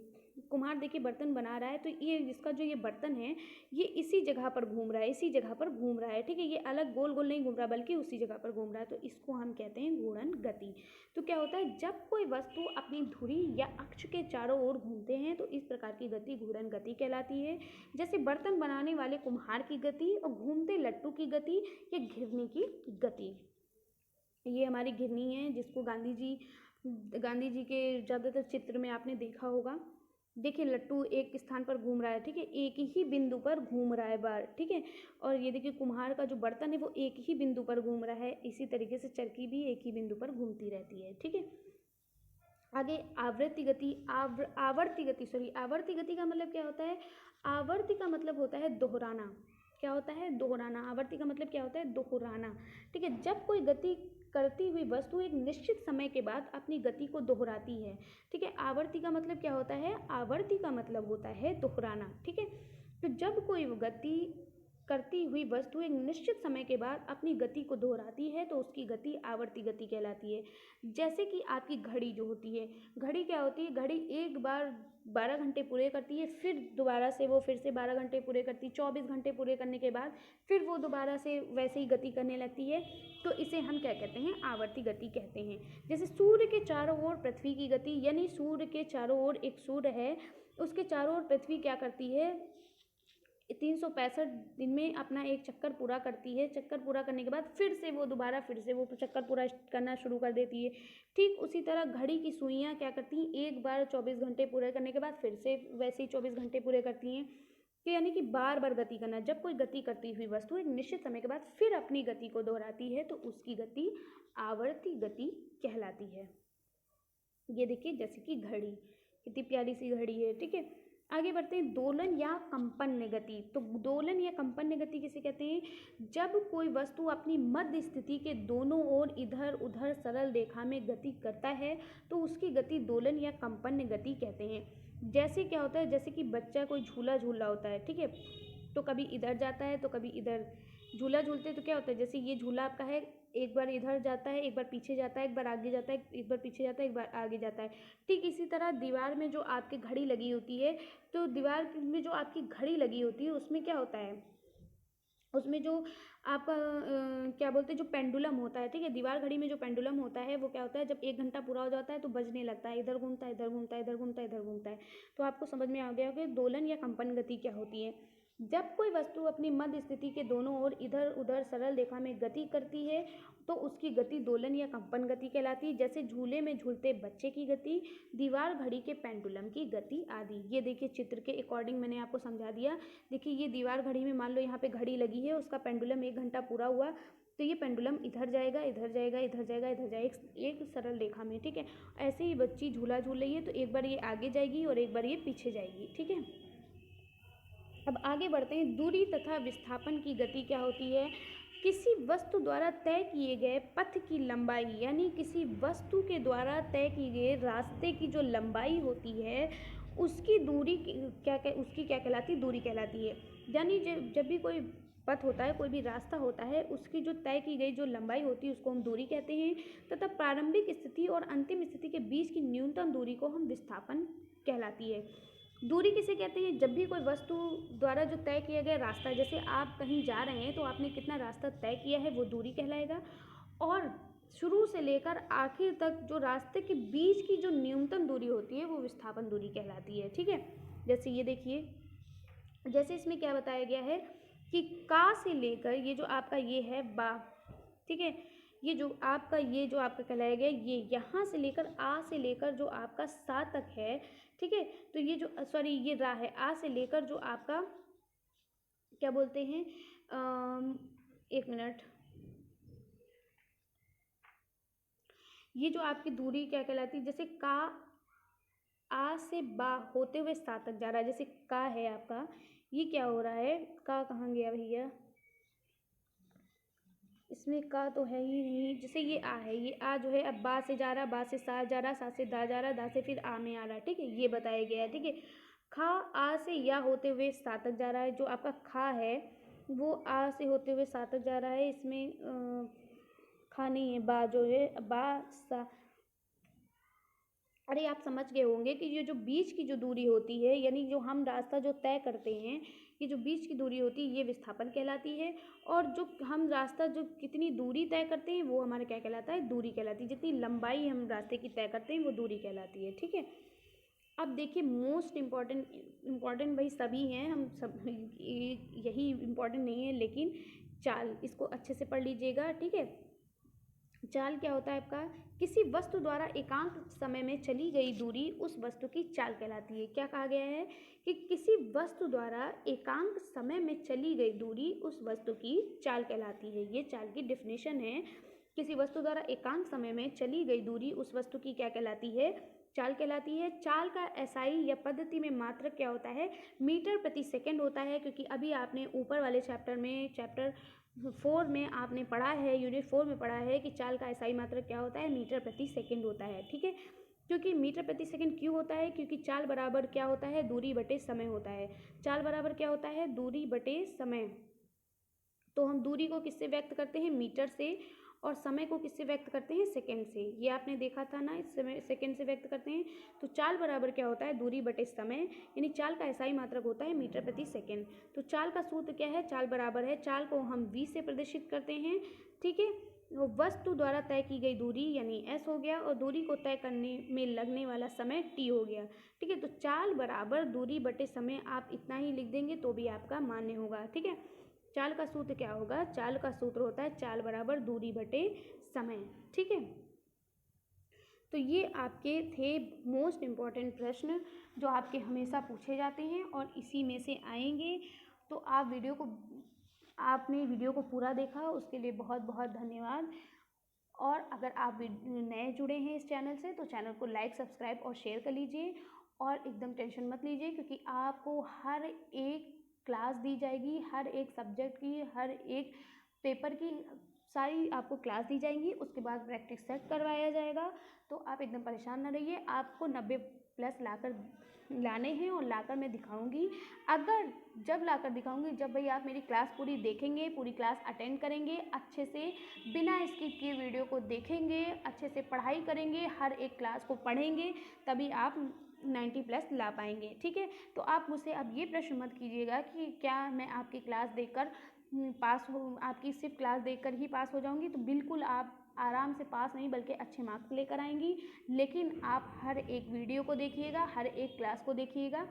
कुम्हार देखिए बर्तन बना रहा है, तो ये इसका जो ये बर्तन है, ये इसी जगह पर घूम रहा है, इसी जगह पर घूम रहा है, ठीक है। ये अलग गोल गोल नहीं घूम रहा, बल्कि उसी जगह पर घूम रहा है। तो इसको हम कहते हैं घूर्णन गति। तो क्या होता है, जब कोई वस्तु अपनी धुरी या अक्ष के चारों ओर घूमते हैं तो इस प्रकार की गति घूर्णन गति कहलाती है। जैसे बर्तन बनाने वाले कुम्हार की गति और घूमते लट्टू की गति या घिरनी की गति। ये हमारी घिरनी है, जिसको गांधी जी के ज़्यादातर चित्र में आपने देखा होगा। देखिए लट्टू एक स्थान पर घूम रहा है, ठीक है, एक ही बिंदु पर घूम रहा है बार, ठीक है। और ये देखिए कुम्हार का जो बर्तन है वो एक ही बिंदु पर घूम रहा है। इसी तरीके से चरखी भी एक ही बिंदु पर घूमती रहती है, ठीक है। आगे आवर्ती गति, आवर्ती गति का मतलब क्या होता है, आवर्ती का मतलब होता है दोहराना। क्या होता है, दोहराना। आवर्ती का मतलब क्या होता है, दोहराना, ठीक है। जब कोई गति करती हुई वस्तु एक निश्चित समय के बाद अपनी गति को दोहराती है, ठीक है। आवर्ती का मतलब क्या होता है, आवर्ती का मतलब होता है दोहराना, ठीक है। तो जब कोई गति करती हुई वस्तु एक निश्चित समय के बाद अपनी गति को दोहराती है तो उसकी गति आवर्ती गति कहलाती है। जैसे कि आपकी घड़ी जो होती है, घड़ी क्या होती है, घड़ी एक बार 12 घंटे पूरे करती है, फिर दोबारा से वो फिर से 12 घंटे पूरे करती है। 24 घंटे पूरे करने के बाद फिर वो दोबारा से वैसे ही गति करने लगती है। तो इसे हम क्या कहते हैं, आवर्ती गति कहते हैं। जैसे सूर्य के चारों ओर पृथ्वी की गति, यानी सूर्य के चारों ओर एक सूर्य है, उसके चारों ओर पृथ्वी क्या करती है, 365 दिन में अपना एक चक्कर पूरा करती है। चक्कर पूरा करने के बाद फिर से वो दोबारा फिर से वो चक्कर पूरा करना शुरू कर देती है। ठीक उसी तरह घड़ी की सुइयाँ क्या करती हैं, एक बार 24 घंटे पूरे करने के बाद फिर से वैसे ही 24 घंटे पूरे करती हैं। तो यानी कि बार बार गति करना। जब कोई गति करती हुई वस्तु एक निश्चित समय के बाद फिर अपनी गति को दोहराती है तो उसकी गति आवर्ती गति कहलाती है। ये देखिए जैसे कि घड़ी, कितनी प्यारी सी घड़ी है, ठीक है। आगे बढ़ते हैं, दोलन या कंपन गति। तो दोलन या कंपन गति किसे कहते हैं, जब कोई वस्तु अपनी मध्य स्थिति के दोनों ओर इधर उधर सरल रेखा में गति करता है तो उसकी गति दोलन या कंपन गति कहते हैं। जैसे क्या होता है, जैसे कि बच्चा कोई झूला झूल रहा होता है, ठीक है, तो कभी इधर जाता है तो कभी इधर। झूला झूलते तो क्या होता है, जैसे ये झूला आपका है, एक बार इधर जाता है, एक बार पीछे जाता है, एक बार आगे जाता है, एक बार पीछे जाता है, एक बार आगे जाता है। ठीक इसी तरह दीवार में जो आपकी घड़ी लगी होती है, तो दीवार में जो आपकी घड़ी लगी होती है उसमें क्या होता है, उसमें जो आपका क्या बोलते हैं, जो पेंडुलम होता है, ठीक है, दीवार घड़ी में जो पेंडुलम होता है वो क्या होता है, जब 1 घंटा पूरा हो जाता है तो बजने लगता है, इधर घूमता है, इधर घूमता है, इधर घूमता है, इधर घूमता है। तो आपको समझ में आ गया कि दोलन या कंपन गति क्या होती है। जब कोई वस्तु अपनी मध्य स्थिति के दोनों ओर इधर उधर सरल रेखा में गति करती है तो उसकी गति दोलन या कंपन गति कहलाती है। जैसे झूले में झूलते बच्चे की गति, दीवार घड़ी के पेंडुलम की गति आदि। ये देखिए चित्र के अकॉर्डिंग मैंने आपको समझा दिया। देखिए ये दीवार घड़ी में मान लो यहाँ पे घड़ी लगी है, उसका पेंडुलम 1 घंटा पूरा हुआ तो ये पेंडुलम इधर जाएगा, इधर जाएगा, इधर जाएगा, इधर जाएगा, एक सरल रेखा में, ठीक है। ऐसे ही बच्ची झूला झूल रही है तो एक बार ये आगे जाएगी और एक बार ये पीछे जाएगी, ठीक है। अब आगे बढ़ते हैं, दूरी तथा विस्थापन की गति क्या होती है, किसी वस्तु द्वारा तय किए गए पथ की लंबाई, यानी किसी वस्तु के द्वारा तय किए गए रास्ते की जो लंबाई होती है उसकी दूरी उसकी क्या कहलाती है, दूरी कहलाती है। यानी जब भी कोई पथ होता है, कोई भी रास्ता होता है, उसकी जो तय की गई जो लंबाई होती है उसको हम दूरी कहते हैं, तथा प्रारंभिक स्थिति और अंतिम स्थिति के बीच की न्यूनतम दूरी को हम विस्थापन कहलाती है। दूरी किसे कहते हैं, जब भी कोई वस्तु द्वारा जो तय किया गया रास्ता, जैसे आप कहीं जा रहे हैं तो आपने कितना रास्ता तय किया है वो दूरी कहलाएगा, और शुरू से लेकर आखिर तक जो रास्ते के बीच की जो न्यूनतम दूरी होती है वो विस्थापन दूरी कहलाती है, ठीक है। जैसे ये देखिए, जैसे इसमें क्या बताया गया है कि का से लेकर ये जो आपका ये है बा, ठीक है, ये जो आपका कहलाया गया ये यहाँ से लेकर आ से लेकर जो आपका सा तक है, ठीक है। तो ये जो ये रा है, आ से लेकर जो आपका क्या बोलते हैं एक मिनट, ये जो आपकी दूरी क्या कहलाती है, जैसे का आ से बा होते हुए सा तक जा रहा है, जैसे का है आपका, ये क्या हो रहा है, का कहाँ गया भैया, इसमें का तो है ही नहीं, जैसे ये आ है, ये आ जो है अब बा से जा रहा, बा से सा जा रहा, सा से दा जा रहा, दा से फिर आ में आ रहा, ठीक है, ये बताया गया है, ठीक है। खा आ से या होते हुए सा तक जा रहा है, जो आपका खा है वो आ से होते हुए सा तक जा रहा है, इसमें खा नहीं है, बा जो है बा सा, अरे आप समझ गए होंगे कि ये जो बीच की जो दूरी होती है, यानी जो हम रास्ता जो तय करते हैं, ये जो बीच की दूरी होती है ये विस्थापन कहलाती है, और जो हम रास्ता जो कितनी दूरी तय करते हैं वो हमारा क्या कहलाता है, दूरी कहलाती है। जितनी लंबाई हम रास्ते की तय करते हैं वो दूरी कहलाती है, ठीक है। अब देखिए मोस्ट इम्पॉर्टेंट भाई सभी हैं, हम सब यही इम्पॉर्टेंट नहीं है, लेकिन चाल, इसको अच्छे से पढ़ लीजिएगा, ठीक है। चाल क्या होता है आपका, किसी वस्तु द्वारा एकांक समय में चली गई दूरी उस वस्तु की चाल कहलाती है। क्या कहा गया है कि किसी वस्तु द्वारा एकांक समय में चली गई दूरी उस वस्तु की चाल कहलाती है। ये चाल की डेफिनेशन है, किसी वस्तु द्वारा एकांक समय में चली गई दूरी उस वस्तु की क्या कहलाती है, चाल कहलाती है। चाल का एसआई या पद्धति में मात्रक क्या होता है, मीटर प्रति सेकंड होता है, क्योंकि अभी आपने ऊपर वाले चैप्टर 4 में आपने पढ़ा है, यूनिट 4 में पढ़ा है कि चाल का एसआई मात्रक क्या होता है, मीटर प्रति सेकंड होता है, ठीक है। क्योंकि मीटर प्रति सेकंड क्यों होता है, क्योंकि चाल बराबर क्या होता है, दूरी बटे समय होता है। चाल बराबर क्या होता है, दूरी बटे समय। तो हम दूरी को किससे व्यक्त करते हैं, मीटर से, और समय को किससे व्यक्त करते हैं, सेकंड से। ये आपने देखा था ना, इस समय सेकंड से व्यक्त करते हैं। तो चाल बराबर क्या होता है, दूरी बटे समय, यानी चाल का एसआई मात्रक होता है मीटर प्रति सेकंड। तो चाल का सूत्र क्या है, चाल बराबर है, चाल को हम v से प्रदर्शित करते हैं, ठीक है। वो वस्तु द्वारा तय की गई दूरी यानी s हो गया, और दूरी को तय करने में लगने वाला समय t हो गया, ठीक है। तो चाल बराबर दूरी बटे समय, आप इतना ही लिख देंगे तो भी आपका मान्य होगा, ठीक है। चाल का सूत्र क्या होगा, चाल का सूत्र होता है चाल बराबर दूरी बटे समय, ठीक है। तो ये आपके थे मोस्ट इम्पॉर्टेंट प्रश्न जो आपके हमेशा पूछे जाते हैं और इसी में से आएंगे। तो आपने वीडियो को पूरा देखा, उसके लिए बहुत बहुत धन्यवाद। और अगर आप नए जुड़े हैं इस चैनल से तो चैनल को लाइक, सब्सक्राइब और शेयर कर लीजिए। और एकदम टेंशन मत लीजिए, क्योंकि आपको हर एक क्लास दी जाएगी, हर एक सब्जेक्ट की, हर एक पेपर की सारी आपको क्लास दी जाएंगी। उसके बाद प्रैक्टिस सेट करवाया जाएगा, तो आप एकदम परेशान ना रहिए। आपको 90+ लाने हैं और लाकर मैं दिखाऊंगी। अगर जब लाकर दिखाऊंगी, जब भाई आप मेरी क्लास पूरी देखेंगे, पूरी क्लास अटेंड करेंगे, अच्छे से बिना स्किप किए वीडियो को देखेंगे, अच्छे से पढ़ाई करेंगे, हर एक क्लास को पढ़ेंगे, तभी आप 90+ ला पाएंगे, ठीक है। तो आप मुझसे अब ये प्रश्न मत कीजिएगा कि क्या मैं आपकी क्लास देखकर पास हो, आपकी सिर्फ क्लास देखकर ही पास हो जाऊंगी। तो बिल्कुल आप आराम से पास नहीं बल्कि अच्छे मार्क्स लेकर आएंगी। लेकिन आप हर एक वीडियो को देखिएगा, हर एक क्लास को देखिएगा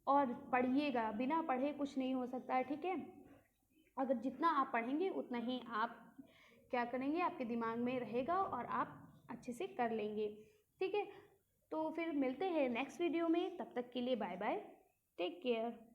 और पढ़िएगा, बिना पढ़े कुछ नहीं हो सकता है, ठीक है। अगर जितना आप पढ़ेंगे उतना ही आप क्या करेंगे, आपके दिमाग में रहेगा और आप अच्छे से कर लेंगे, ठीक है। तो फिर मिलते हैं नेक्स्ट वीडियो में, तब तक के लिए bye bye, take care.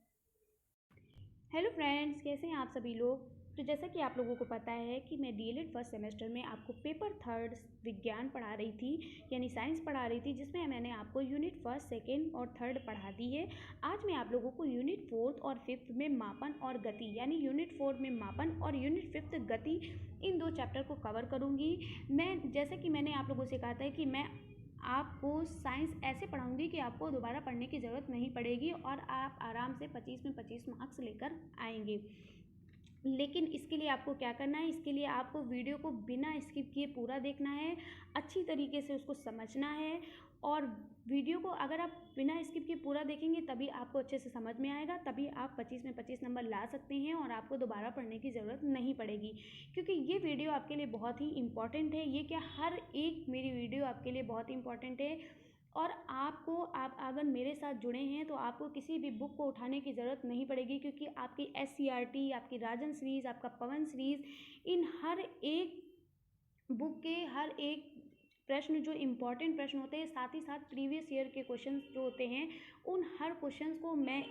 Hello friends, कैसे हैं आप सभी लोग। तो जैसा कि आप लोगों को पता है कि मैं डीएलएड फर्स्ट सेमेस्टर में आपको पेपर 3 विज्ञान पढ़ा रही थी, यानी साइंस पढ़ा रही थी, जिसमें मैंने आपको यूनिट 1, 2 और 3 पढ़ा दी है। आज मैं आप लोगों को यूनिट 4 और 5 में मापन और गति, यानी यूनिट 4 में मापन और यूनिट 5 गति, इन 2 चैप्टर को कवर करूँगी। मैं जैसे कि मैंने आप लोगों से कहा था कि मैं आपको साइंस ऐसे पढ़ाऊंगी कि आपको दोबारा पढ़ने की ज़रूरत नहीं पड़ेगी और आप आराम से 25 में 25 मार्क्स लेकर आएंगे। लेकिन इसके लिए आपको क्या करना है, इसके लिए आपको वीडियो को बिना स्किप किए पूरा देखना है, अच्छी तरीके से उसको समझना है। और वीडियो को अगर आप बिना स्किप किए पूरा देखेंगे तभी आपको अच्छे से समझ में आएगा, तभी आप 25 में 25 नंबर ला सकते हैं और आपको दोबारा पढ़ने की ज़रूरत नहीं पड़ेगी। क्योंकि ये वीडियो आपके लिए बहुत ही इम्पॉर्टेंट है, ये क्या हर एक मेरी वीडियो आपके लिए बहुत ही इम्पॉर्टेंट है। और आप अगर मेरे साथ जुड़े हैं तो आपको किसी भी बुक को उठाने की ज़रूरत नहीं पड़ेगी, क्योंकि आपकी SCRT, आपकी राजन सीरीज़, आपका पवन सीरीज़, इन हर एक बुक के हर एक प्रश्न जो इम्पॉर्टेंट प्रश्न होते हैं, साथ ही साथ प्रीवियस ईयर के क्वेश्चन जो होते हैं, उन हर क्वेश्चंस को मैं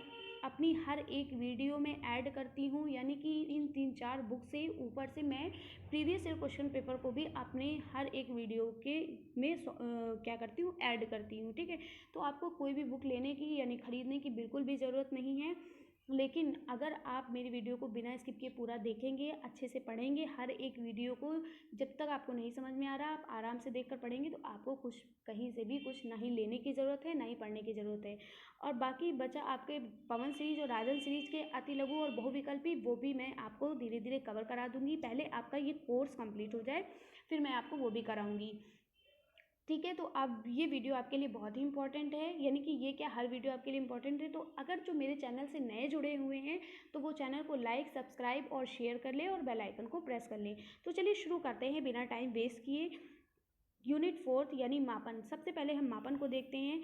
अपनी हर एक वीडियो में ऐड करती हूँ। यानी कि इन 3-4 बुक से ऊपर से मैं प्रीवियस ईयर क्वेश्चन पेपर को भी अपने हर एक वीडियो के में क्या करती हूँ, ऐड करती हूँ। ठीक है, तो आपको कोई भी बुक लेने की यानी ख़रीदने की बिल्कुल भी ज़रूरत नहीं है। लेकिन अगर आप मेरी वीडियो को बिना स्किप किए पूरा देखेंगे, अच्छे से पढ़ेंगे हर एक वीडियो को, जब तक आपको नहीं समझ में आ रहा आप आराम से देखकर पढ़ेंगे, तो आपको कुछ कहीं से भी कुछ नहीं लेने की ज़रूरत है, ना ही पढ़ने की ज़रूरत है। और बाकी बचा आपके पवन सीरीज और राजन सीरीज के अति लघु और बहुविकल्पी, वो भी मैं आपको धीरे धीरे कवर करा दूंगी। पहले आपका ये कोर्स कंप्लीट हो जाए, फिर मैं आपको वो भी कराऊंगी। ठीक है, तो अब ये वीडियो आपके लिए बहुत ही इंपॉर्टेंट है, यानी कि ये क्या हर वीडियो आपके लिए इंपॉर्टेंट है। तो अगर जो मेरे चैनल से नए जुड़े हुए हैं, तो वो चैनल को लाइक, सब्सक्राइब और शेयर कर लें और बेल आइकन को प्रेस कर लें। तो चलिए शुरू करते हैं बिना टाइम वेस्ट किए। यूनिट 4 यानी मापन। सबसे पहले हम मापन को देखते हैं,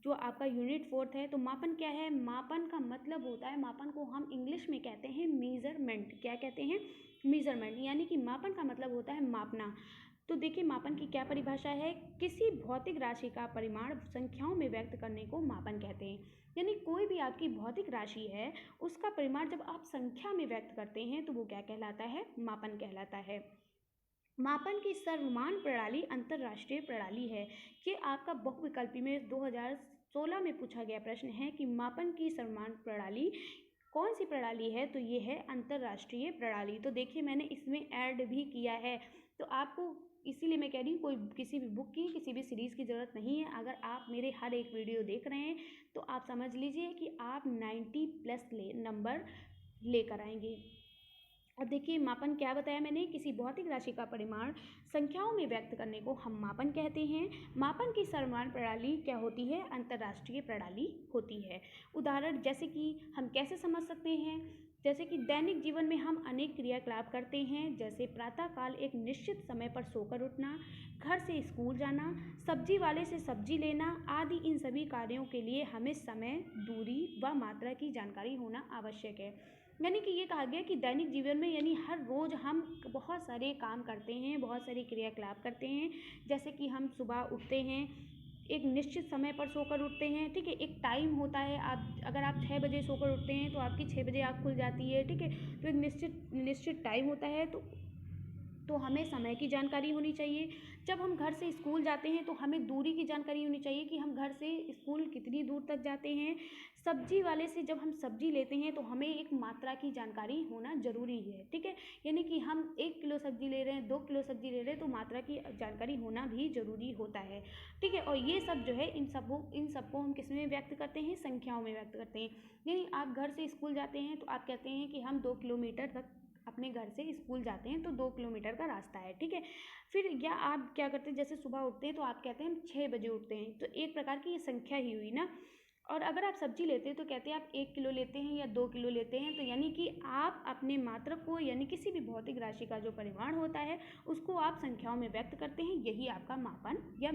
जो आपका यूनिट 4 है। तो मापन क्या है? मापन का मतलब होता है, मापन को हम इंग्लिश में कहते हैं मेजरमेंट। क्या कहते हैं? मेजरमेंट। यानी कि मापन का मतलब होता है मापना। तो देखिए, मापन की क्या परिभाषा है? किसी भौतिक राशि का परिमाण संख्याओं में व्यक्त करने को मापन कहते हैं। यानी कोई भी आपकी भौतिक राशि है, उसका परिमाण जब आप संख्या में व्यक्त करते हैं, तो वो क्या कहलाता है? मापन कहलाता है। मापन की सर्वमान्य प्रणाली अंतरराष्ट्रीय प्रणाली है। ये आपका बहुविकल्पी में 2016 में पूछा गया प्रश्न है कि मापन की सर्वमान्य प्रणाली कौन सी प्रणाली है? तो ये है अंतरराष्ट्रीय प्रणाली। तो देखिए, मैंने इसमें ऐड भी किया है, तो आपको इसीलिए मैं कह रही हूँ, कोई किसी भी बुक की, किसी भी सीरीज़ की ज़रूरत नहीं है। अगर आप मेरे हर एक वीडियो देख रहे हैं, तो आप समझ लीजिए कि आप 90+ नंबर लेकर आएंगे। अब देखिए, मापन क्या बताया मैंने? किसी भौतिक राशि का परिमाण संख्याओं में व्यक्त करने को हम मापन कहते हैं। मापन की सर्वमान्य प्रणाली क्या होती है? अंतरराष्ट्रीय प्रणाली होती है। उदाहरण जैसे कि हम कैसे समझ सकते हैं? जैसे कि दैनिक जीवन में हम अनेक क्रियाकलाप करते हैं, जैसे प्रातःकाल एक निश्चित समय पर सोकर उठना, घर से स्कूल जाना, सब्जी वाले से सब्जी लेना आदि। इन सभी कार्यों के लिए हमें समय, दूरी व मात्रा की जानकारी होना आवश्यक है। यानी कि ये कहा गया कि दैनिक जीवन में, यानी हर रोज़ हम बहुत सारे काम करते हैं, बहुत सारे क्रियाकलाप करते हैं। जैसे कि हम सुबह उठते हैं, एक निश्चित समय पर सोकर उठते हैं। ठीक है, एक टाइम होता है। आप अगर आप 6 बजे सोकर उठते हैं, तो आपकी 6 बजे आँख खुल जाती है। ठीक है, तो एक निश्चित टाइम होता है। तो हमें समय की जानकारी होनी चाहिए। जब हम घर से स्कूल जाते हैं, तो हमें दूरी की जानकारी होनी चाहिए कि हम घर से स्कूल कितनी दूर तक जाते हैं। सब्जी वाले से जब हम सब्जी लेते हैं, तो हमें एक मात्रा की जानकारी होना ज़रूरी है। ठीक है, यानी कि हम 1 किलो सब्जी ले रहे हैं, 2 किलो सब्जी ले रहे हैं, तो मात्रा की जानकारी होना भी ज़रूरी होता है। ठीक है, और ये सब जो है, इन सबको हम किस में व्यक्त करते हैं? संख्याओं में व्यक्त करते हैं। यानी आप घर से स्कूल जाते हैं, तो आप कहते हैं कि हम 2 किलोमीटर तक अपने घर से स्कूल जाते हैं, तो 2 किलोमीटर का रास्ता है। ठीक है, फिर या आप क्या करते हैं? जैसे सुबह उठते हैं, तो आप कहते हैं हम 6 बजे उठते हैं, तो एक प्रकार की ये संख्या ही हुई ना। और अगर आप सब्जी लेते हैं, तो कहते हैं आप 1 किलो लेते हैं या 2 किलो लेते हैं। तो यानी कि आप अपने मात्रा को, यानी किसी भी भौतिक राशि का जो परिमाण होता है, उसको आप संख्याओं में व्यक्त करते हैं। यही आपका मापन या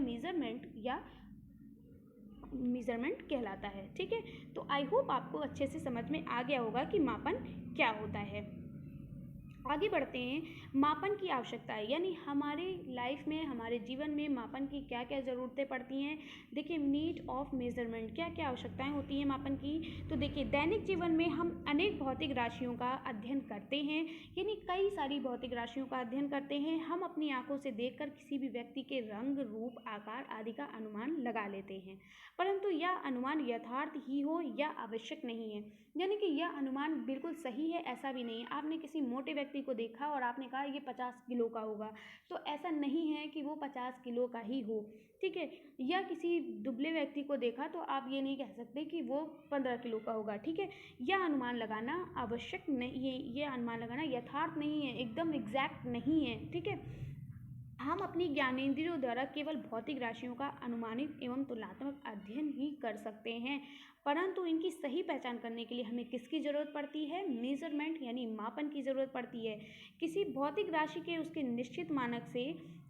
मेजरमेंट कहलाता है। ठीक है, तो आई होप आपको अच्छे से समझ में आ गया होगा कि मापन क्या होता है। आगे बढ़ते हैं। मापन की आवश्यकता है, यानी हमारे लाइफ में, हमारे जीवन में मापन की क्या क्या ज़रूरतें पड़ती हैं। देखिए, नीड ऑफ मेजरमेंट, क्या क्या आवश्यकताएं होती हैं मापन की। तो देखिए, दैनिक जीवन में हम अनेक भौतिक राशियों का अध्ययन करते हैं, यानी कई सारी भौतिक राशियों का अध्ययन करते हैं। हम अपनी आंखों से देखकर किसी भी व्यक्ति के रंग, रूप, आकार आदि का अनुमान लगा लेते हैं, परंतु यह अनुमान यथार्थ ही हो या आवश्यक नहीं है। यानी कि यह अनुमान बिल्कुल सही है ऐसा भी नहीं है। आपने किसी मोटे व्यक्ति को देखा और आपने कहा ये 50 किलो का होगा, तो ऐसा नहीं है कि वो 50 किलो का ही हो। ठीक है, या किसी दुबले व्यक्ति को देखा, तो आप ये नहीं कह सकते कि वो 15 किलो का होगा। ठीक है, यह अनुमान लगाना आवश्यक नहीं है, ये अनुमान लगाना यथार्थ नहीं है, एकदम एग्जैक्ट नहीं है। ठीक है, हम अपनी ज्ञानेंद्रियों द्वारा केवल भौतिक राशियों का अनुमानित एवं तुलनात्मक अध्ययन ही कर सकते हैं, परंतु इनकी सही पहचान करने के लिए हमें किसकी ज़रूरत पड़ती है? मेजरमेंट यानी मापन की ज़रूरत पड़ती है। किसी भौतिक राशि के उसके निश्चित मानक से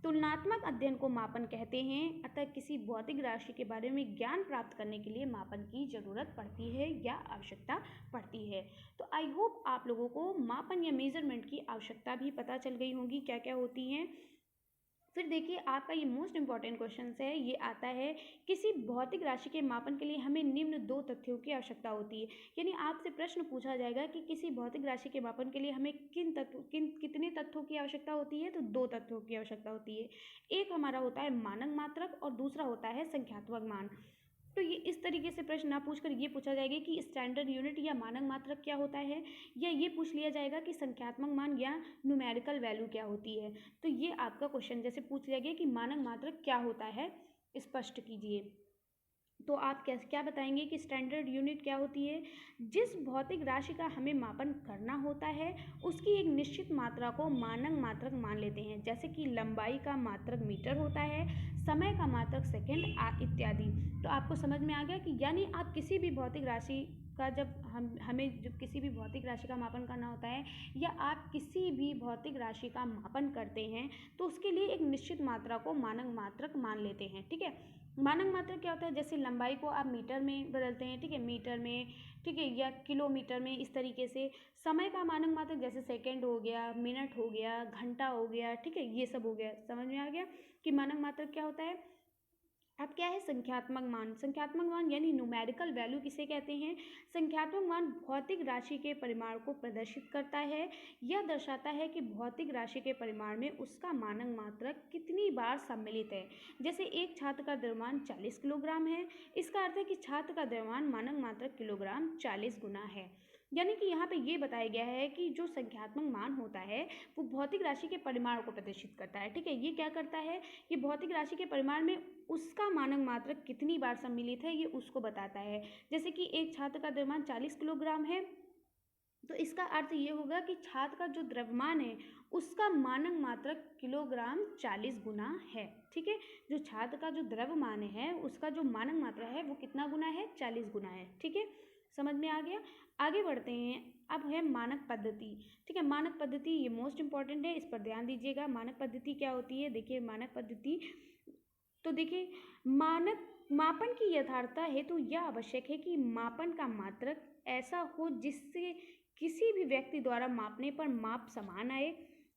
तुलनात्मक अध्ययन को मापन कहते हैं। अतः किसी भौतिक राशि के बारे में ज्ञान प्राप्त करने के लिए मापन की ज़रूरत पड़ती है या आवश्यकता पड़ती है। तो आई होप आप लोगों को मापन या मेजरमेंट की आवश्यकता भी पता चल गई होगी, क्या क्या होती हैं। फिर देखिए आपका ये मोस्ट इंपॉर्टेंट क्वेश्चन है, ये आता है किसी भौतिक राशि के मापन के लिए हमें निम्न 2 तथ्यों की आवश्यकता होती है। यानी आपसे प्रश्न पूछा जाएगा कि किसी भौतिक राशि के मापन के लिए हमें कितने तथ्यों की आवश्यकता होती है, तो 2 तथ्यों की आवश्यकता होती है। एक हमारा होता है मानक मात्रक और दूसरा होता है संख्यात्मक मान। तो ये इस तरीके से प्रश्न ना पूछकर ये पूछा जाएगा कि स्टैंडर्ड यूनिट या मानक मात्रक क्या होता है, या ये पूछ लिया जाएगा कि संख्यात्मक मान या न्यूमेरिकल वैल्यू क्या होती है। तो ये आपका क्वेश्चन जैसे पूछ लिया गया कि मानक मात्रक क्या होता है, स्पष्ट कीजिए। तो आप क्या बताएंगे कि स्टैंडर्ड यूनिट क्या होती है? जिस भौतिक राशि का हमें मापन करना होता है उसकी एक निश्चित मात्रा को मानक मात्रक मान लेते हैं, जैसे कि लंबाई का मात्रक मीटर होता है, समय का मात्रक सेकंड इत्यादि। तो आपको समझ में आ गया कि यानी आप किसी भी भौतिक राशि का जब किसी भी भौतिक राशि का मापन करना होता है या आप किसी भी भौतिक राशि का मापन करते हैं तो उसके लिए एक निश्चित मात्रा को मानक मात्रक मान लेते हैं। ठीक है, मानक मात्रक क्या होता है? जैसे लंबाई को आप मीटर में बदलते हैं, ठीक है, मीटर में, ठीक है, या किलोमीटर में, इस तरीके से। समय का मानक मात्रक जैसे सेकंड हो गया, मिनट हो गया, घंटा हो गया, ठीक है, ये सब हो गया। समझ में आ गया कि मानक मात्रक क्या होता है। अब क्या है संख्यात्मक मान? संख्यात्मक मान यानी न्यूमेरिकल वैल्यू किसे कहते हैं? संख्यात्मक मान भौतिक राशि के परिमाण को प्रदर्शित करता है। यह दर्शाता है कि भौतिक राशि के परिमाण में उसका मानक मात्रक कितनी बार सम्मिलित है। जैसे एक छात्र का द्रव्यमान 40 किलोग्राम है, इसका अर्थ है कि छात्र का द्रव्यमान मानक मात्रक किलोग्राम 40 गुना है। यानी कि यहाँ पे ये बताया गया है कि जो संख्यात्मक मान होता है वो भौतिक राशि के परिमाण को प्रदर्शित करता है। ठीक है, ये क्या करता है? ये भौतिक राशि के परिमाण में उसका मानक मात्रक कितनी बार सम्मिलित है ये उसको बताता है। जैसे कि एक छात्र का द्रव्यमान 40 किलोग्राम है, तो इसका अर्थ ये होगा कि छात्र का जो द्रव्यमान है उसका मानक मात्रक किलोग्राम 40 गुना है। ठीक है, जो छात्र का जो द्रव्यमान है उसका जो मानक मात्रा है वो कितना गुना है? 40 गुना है। ठीक है, समझ में आ गया। आगे बढ़ते हैं। अब है मानक पद्धति। ठीक है, मानक पद्धति ये मोस्ट इंपॉर्टेंट है, इस पर ध्यान दीजिएगा। मानक पद्धति क्या होती है? देखिए मानक पद्धति, तो देखिए मानक मापन की यथार्थता हेतु यह आवश्यक है कि मापन का मात्रक ऐसा हो जिससे किसी भी व्यक्ति द्वारा मापने पर माप समान आए।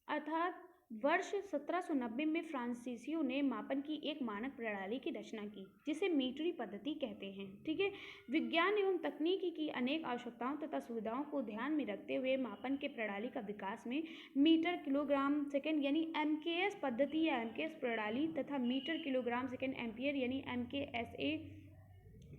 अर्थात वर्ष 1790 में फ्रांसीसियों ने मापन की एक मानक प्रणाली की रचना की जिसे मीटरी पद्धति कहते हैं। ठीक है, विज्ञान एवं तकनीकी की अनेक आवश्यकताओं तथा सुविधाओं को ध्यान में रखते हुए मापन के प्रणाली का विकास में मीटर किलोग्राम सेकेंड यानी MKS पद्धति या MKS प्रणाली तथा मीटर किलोग्राम सेकेंड एम्पियर यानी MKSA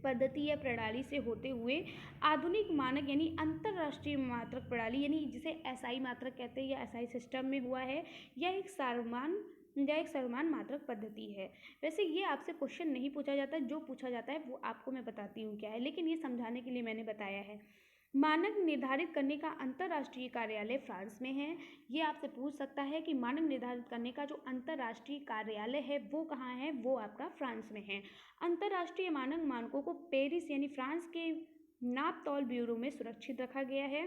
पद्धति या प्रणाली से होते हुए आधुनिक मानक यानी अंतरराष्ट्रीय मात्रक प्रणाली यानी जिसे SI मात्रक कहते हैं या SI सिस्टम में हुआ है। यह एक सर्वमान्य मात्रक पद्धति है। वैसे ये आपसे क्वेश्चन नहीं पूछा जाता, जो पूछा जाता है वो आपको मैं बताती हूँ क्या है, लेकिन ये समझाने के लिए मैंने बताया है। मानक निर्धारित करने का अंतर्राष्ट्रीय कार्यालय फ्रांस में है। ये आपसे पूछ सकता है कि मानक निर्धारित करने का जो अंतर्राष्ट्रीय कार्यालय है वो कहाँ है? वो आपका फ्रांस में है। अंतर्राष्ट्रीय मानक मानकों को पेरिस यानी फ्रांस के नाप तौल ब्यूरो में सुरक्षित रखा गया है।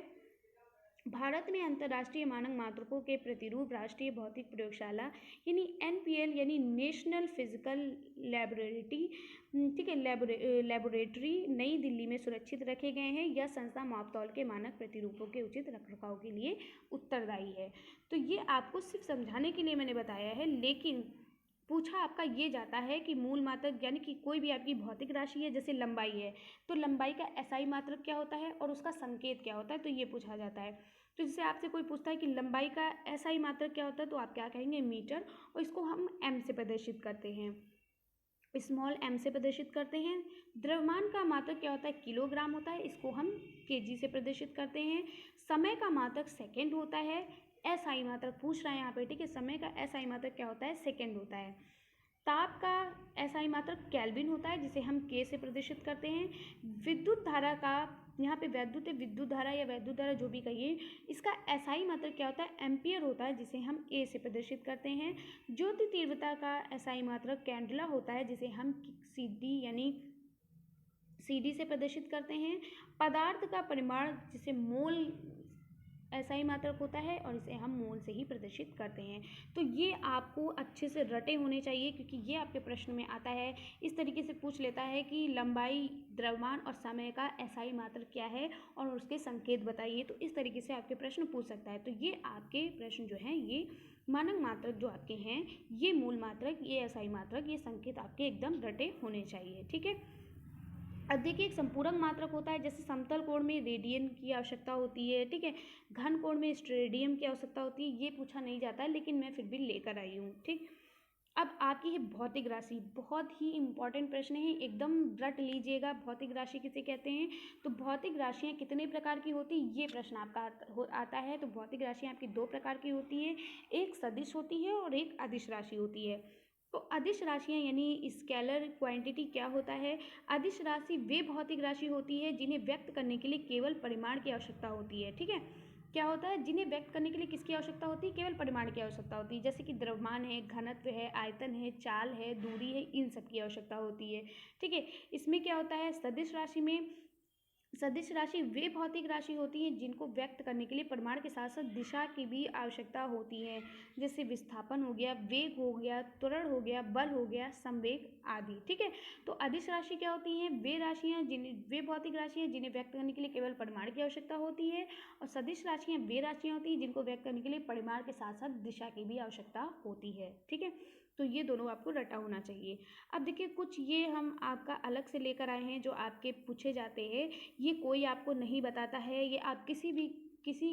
भारत में अंतर्राष्ट्रीय मानक मात्रकों के प्रतिरूप राष्ट्रीय भौतिक प्रयोगशाला यानी NPL यानी नेशनल फिजिकल लैबोरेटरी, ठीक है, लैबोरेटरी नई दिल्ली में सुरक्षित रखे गए हैं। यह संस्था मापतौल के मानक प्रतिरूपों के उचित रखरखाव के लिए उत्तरदायी है। तो ये आपको सिर्फ समझाने के लिए मैंने बताया है, लेकिन पूछा आपका ये जाता है कि मूल मात्रक यानी कि कोई भी आपकी भौतिक राशि है, जैसे लंबाई है, तो लंबाई का SI मात्रक क्या होता है और उसका संकेत क्या होता है, तो ये पूछा जाता है। तो जैसे आपसे कोई पूछता है कि लंबाई का SI मात्रक क्या होता है, तो आप क्या कहेंगे? मीटर, और इसको हम M से प्रदर्शित करते हैं, स्मॉल m से प्रदर्शित करते हैं। द्रव्यमान का मात्रक क्या होता है? किलोग्राम होता है, इसको हम kg से प्रदर्शित करते हैं। समय का मात्रक सेकंड होता है। SI मात्रक पूछ रहा है यहाँ पे, ठीक है, समय का SI मात्रक क्या होता है? सेकंड होता है। ताप का SI मात्रक केल्विन होता है जिसे हम K से प्रदर्शित करते हैं। विद्युत धारा का, यहाँ पे वैद्युत है, विद्युत धारा या वैद्युत धारा जो भी कहिए, इसका SI मात्रक क्या होता है? एम्पियर होता है जिसे हम A से प्रदर्शित करते हैं। ज्योति तीव्रता का SI मात्रक कैंडला होता है जिसे हम CD यानी CD से प्रदर्शित करते हैं। पदार्थ का परिमाण जिसे मोल SI मात्रक होता है और इसे हम मोल से ही प्रदर्शित करते हैं। तो ये आपको अच्छे से रटे होने चाहिए क्योंकि ये आपके प्रश्न में आता है। इस तरीके से पूछ लेता है कि लंबाई, द्रव्यमान और समय का SI मात्रक क्या है और उसके संकेत बताइए, तो इस तरीके से आपके प्रश्न पूछ सकता है। तो ये आपके प्रश्न जो हैं ये मानक मात्रक जो आपके हैं, ये मूल मात्रक, ये अस्थायी मात्रक, ये संकेत आपके एकदम रटे होने चाहिए। ठीक है। अब देखिए, एक संपूरक मात्रक होता है, जैसे समतल कोण में रेडियन की आवश्यकता होती है। ठीक है। घन कोण में स्टेरेडियन की आवश्यकता होती है। ये पूछा नहीं जाता है, लेकिन मैं फिर भी लेकर आई हूँ। ठीक। अब आपकी है भौतिक राशि, बहुत ही इंपॉर्टेंट प्रश्न है, एकदम रट लीजिएगा। भौतिक राशि किसे कहते हैं? तो भौतिक राशियाँ कितने प्रकार की होती है, ये प्रश्न आपका आता है। तो भौतिक राशियाँ आपकी दो प्रकार की होती है, एक सदिश होती है और एक अदिश राशि होती है। तो अदिश राशियाँ यानी स्केलर क्वांटिटी क्या होता है? अदिश राशि वे भौतिक राशि होती है जिन्हें व्यक्त करने के लिए केवल परिमाण की आवश्यकता होती है। ठीक है। क्या होता है? जिन्हें व्यक्त करने के लिए किसकी आवश्यकता होती है? केवल परिमाण की आवश्यकता होती है, जैसे कि द्रव्यमान है, घनत्व है, आयतन है, चाल है, दूरी है, इन सब की आवश्यकता होती है। ठीक है। इसमें क्या होता है? सदिश राशि में, सदिश राशि वे भौतिक राशि होती है जिनको व्यक्त करने के लिए परिमाण के साथ साथ दिशा की भी आवश्यकता होती है, जैसे विस्थापन हो गया, वेग हो गया, त्वरण हो गया, बल हो गया, संवेग आदि। ठीक है। तो अदिश राशि क्या होती हैं? वे राशियाँ वे भौतिक राशियाँ जिन्हें व्यक्त करने के लिए केवल परिमाण की आवश्यकता होती है, और सदिश राशियाँ वे राशियाँ होती हैं जिनको व्यक्त करने के लिए परिमाण के साथ साथ दिशा की भी आवश्यकता होती है। ठीक है। तो ये दोनों आपको रटा होना चाहिए। अब देखिए, कुछ ये हम आपका अलग से लेकर आए हैं जो आपके पूछे जाते हैं। ये कोई आपको नहीं बताता है, ये आप किसी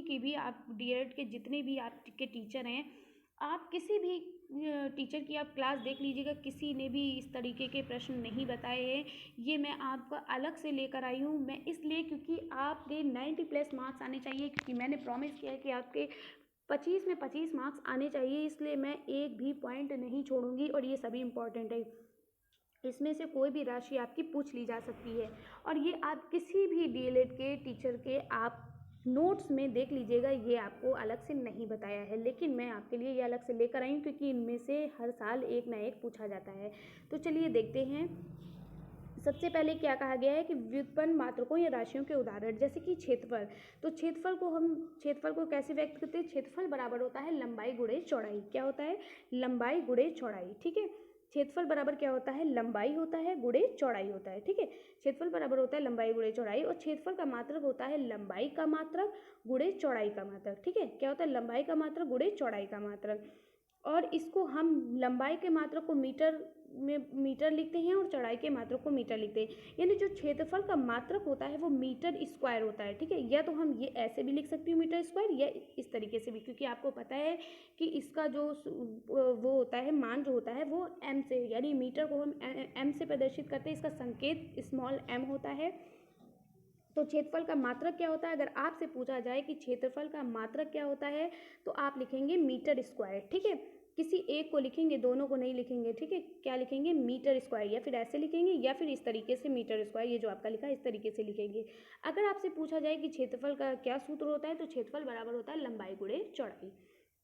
की भी, आप डीएलएड के जितने भी आपके टीचर हैं, आप किसी भी टीचर की आप क्लास देख लीजिएगा, किसी ने भी इस तरीके के प्रश्न नहीं बताए हैं। ये मैं आपका अलग से लेकर आई हूँ, मैं इसलिए क्योंकि आपके 90+ मार्क्स आने चाहिए, क्योंकि मैंने प्रॉमिस किया है कि आपके 25 में 25 मार्क्स आने चाहिए, इसलिए मैं एक भी पॉइंट नहीं छोड़ूंगी, और ये सभी इंपॉर्टेंट है। इसमें से कोई भी राशि आपकी पूछ ली जा सकती है, और ये आप किसी भी डीएलएड के टीचर के आप नोट्स में देख लीजिएगा, ये आपको अलग से नहीं बताया है, लेकिन मैं आपके लिए ये अलग से लेकर आई हूँ, क्योंकि इनमें से हर साल एक ना एक पूछा जाता है। तो चलिए देखते हैं। सबसे पहले क्या कहा गया है कि व्युत्पन्न मात्रकों या राशियों के उदाहरण, जैसे कि क्षेत्रफल। तो क्षेत्रफल को कैसे व्यक्त करते हैं? क्षेत्रफल बराबर होता है लंबाई गुणे चौड़ाई। क्या होता है? लंबाई गुणे चौड़ाई। ठीक है। क्षेत्रफल बराबर क्या होता है? लंबाई होता है गुणे चौड़ाई होता है। ठीक है। क्षेत्रफल बराबर होता है लंबाई गुणे चौड़ाई, और क्षेत्रफल का मात्रक होता है लंबाई का मात्रक गुणे चौड़ाई का मात्रक। ठीक है। क्या होता है? लंबाई का मात्रक गुणे चौड़ाई का मात्रक। और इसको हम लंबाई के मात्रक को मीटर लिखते हैं, और चौड़ाई के मात्रक को मीटर लिखते हैं। यानी जो क्षेत्रफल का मात्रक होता है वो मीटर स्क्वायर होता है। ठीक है। या तो हम ये ऐसे भी लिख सकते हैं मीटर स्क्वायर, या इस तरीके से भी, क्योंकि आपको पता है कि इसका जो वो होता है, मान जो होता है वो एम से, यानी मीटर को हम एम से प्रदर्शित करते हैं, इसका संकेत स्मॉल एम होता है। तो क्षेत्रफल का मात्रक क्या होता है? अगर आपसे पूछा जाए कि क्षेत्रफल का मात्रक क्या होता है, तो आप लिखेंगे मीटर स्क्वायर। ठीक है। किसी एक को लिखेंगे, दोनों को नहीं लिखेंगे। ठीक है। क्या लिखेंगे? मीटर स्क्वायर, या फिर ऐसे लिखेंगे, या फिर इस तरीके से मीटर स्क्वायर, ये जो आपका लिखा है इस तरीके से लिखेंगे। अगर आपसे पूछा जाए कि क्षेत्रफल का क्या सूत्र होता है, तो क्षेत्रफल बराबर होता है लंबाई गुणे चौड़ाई।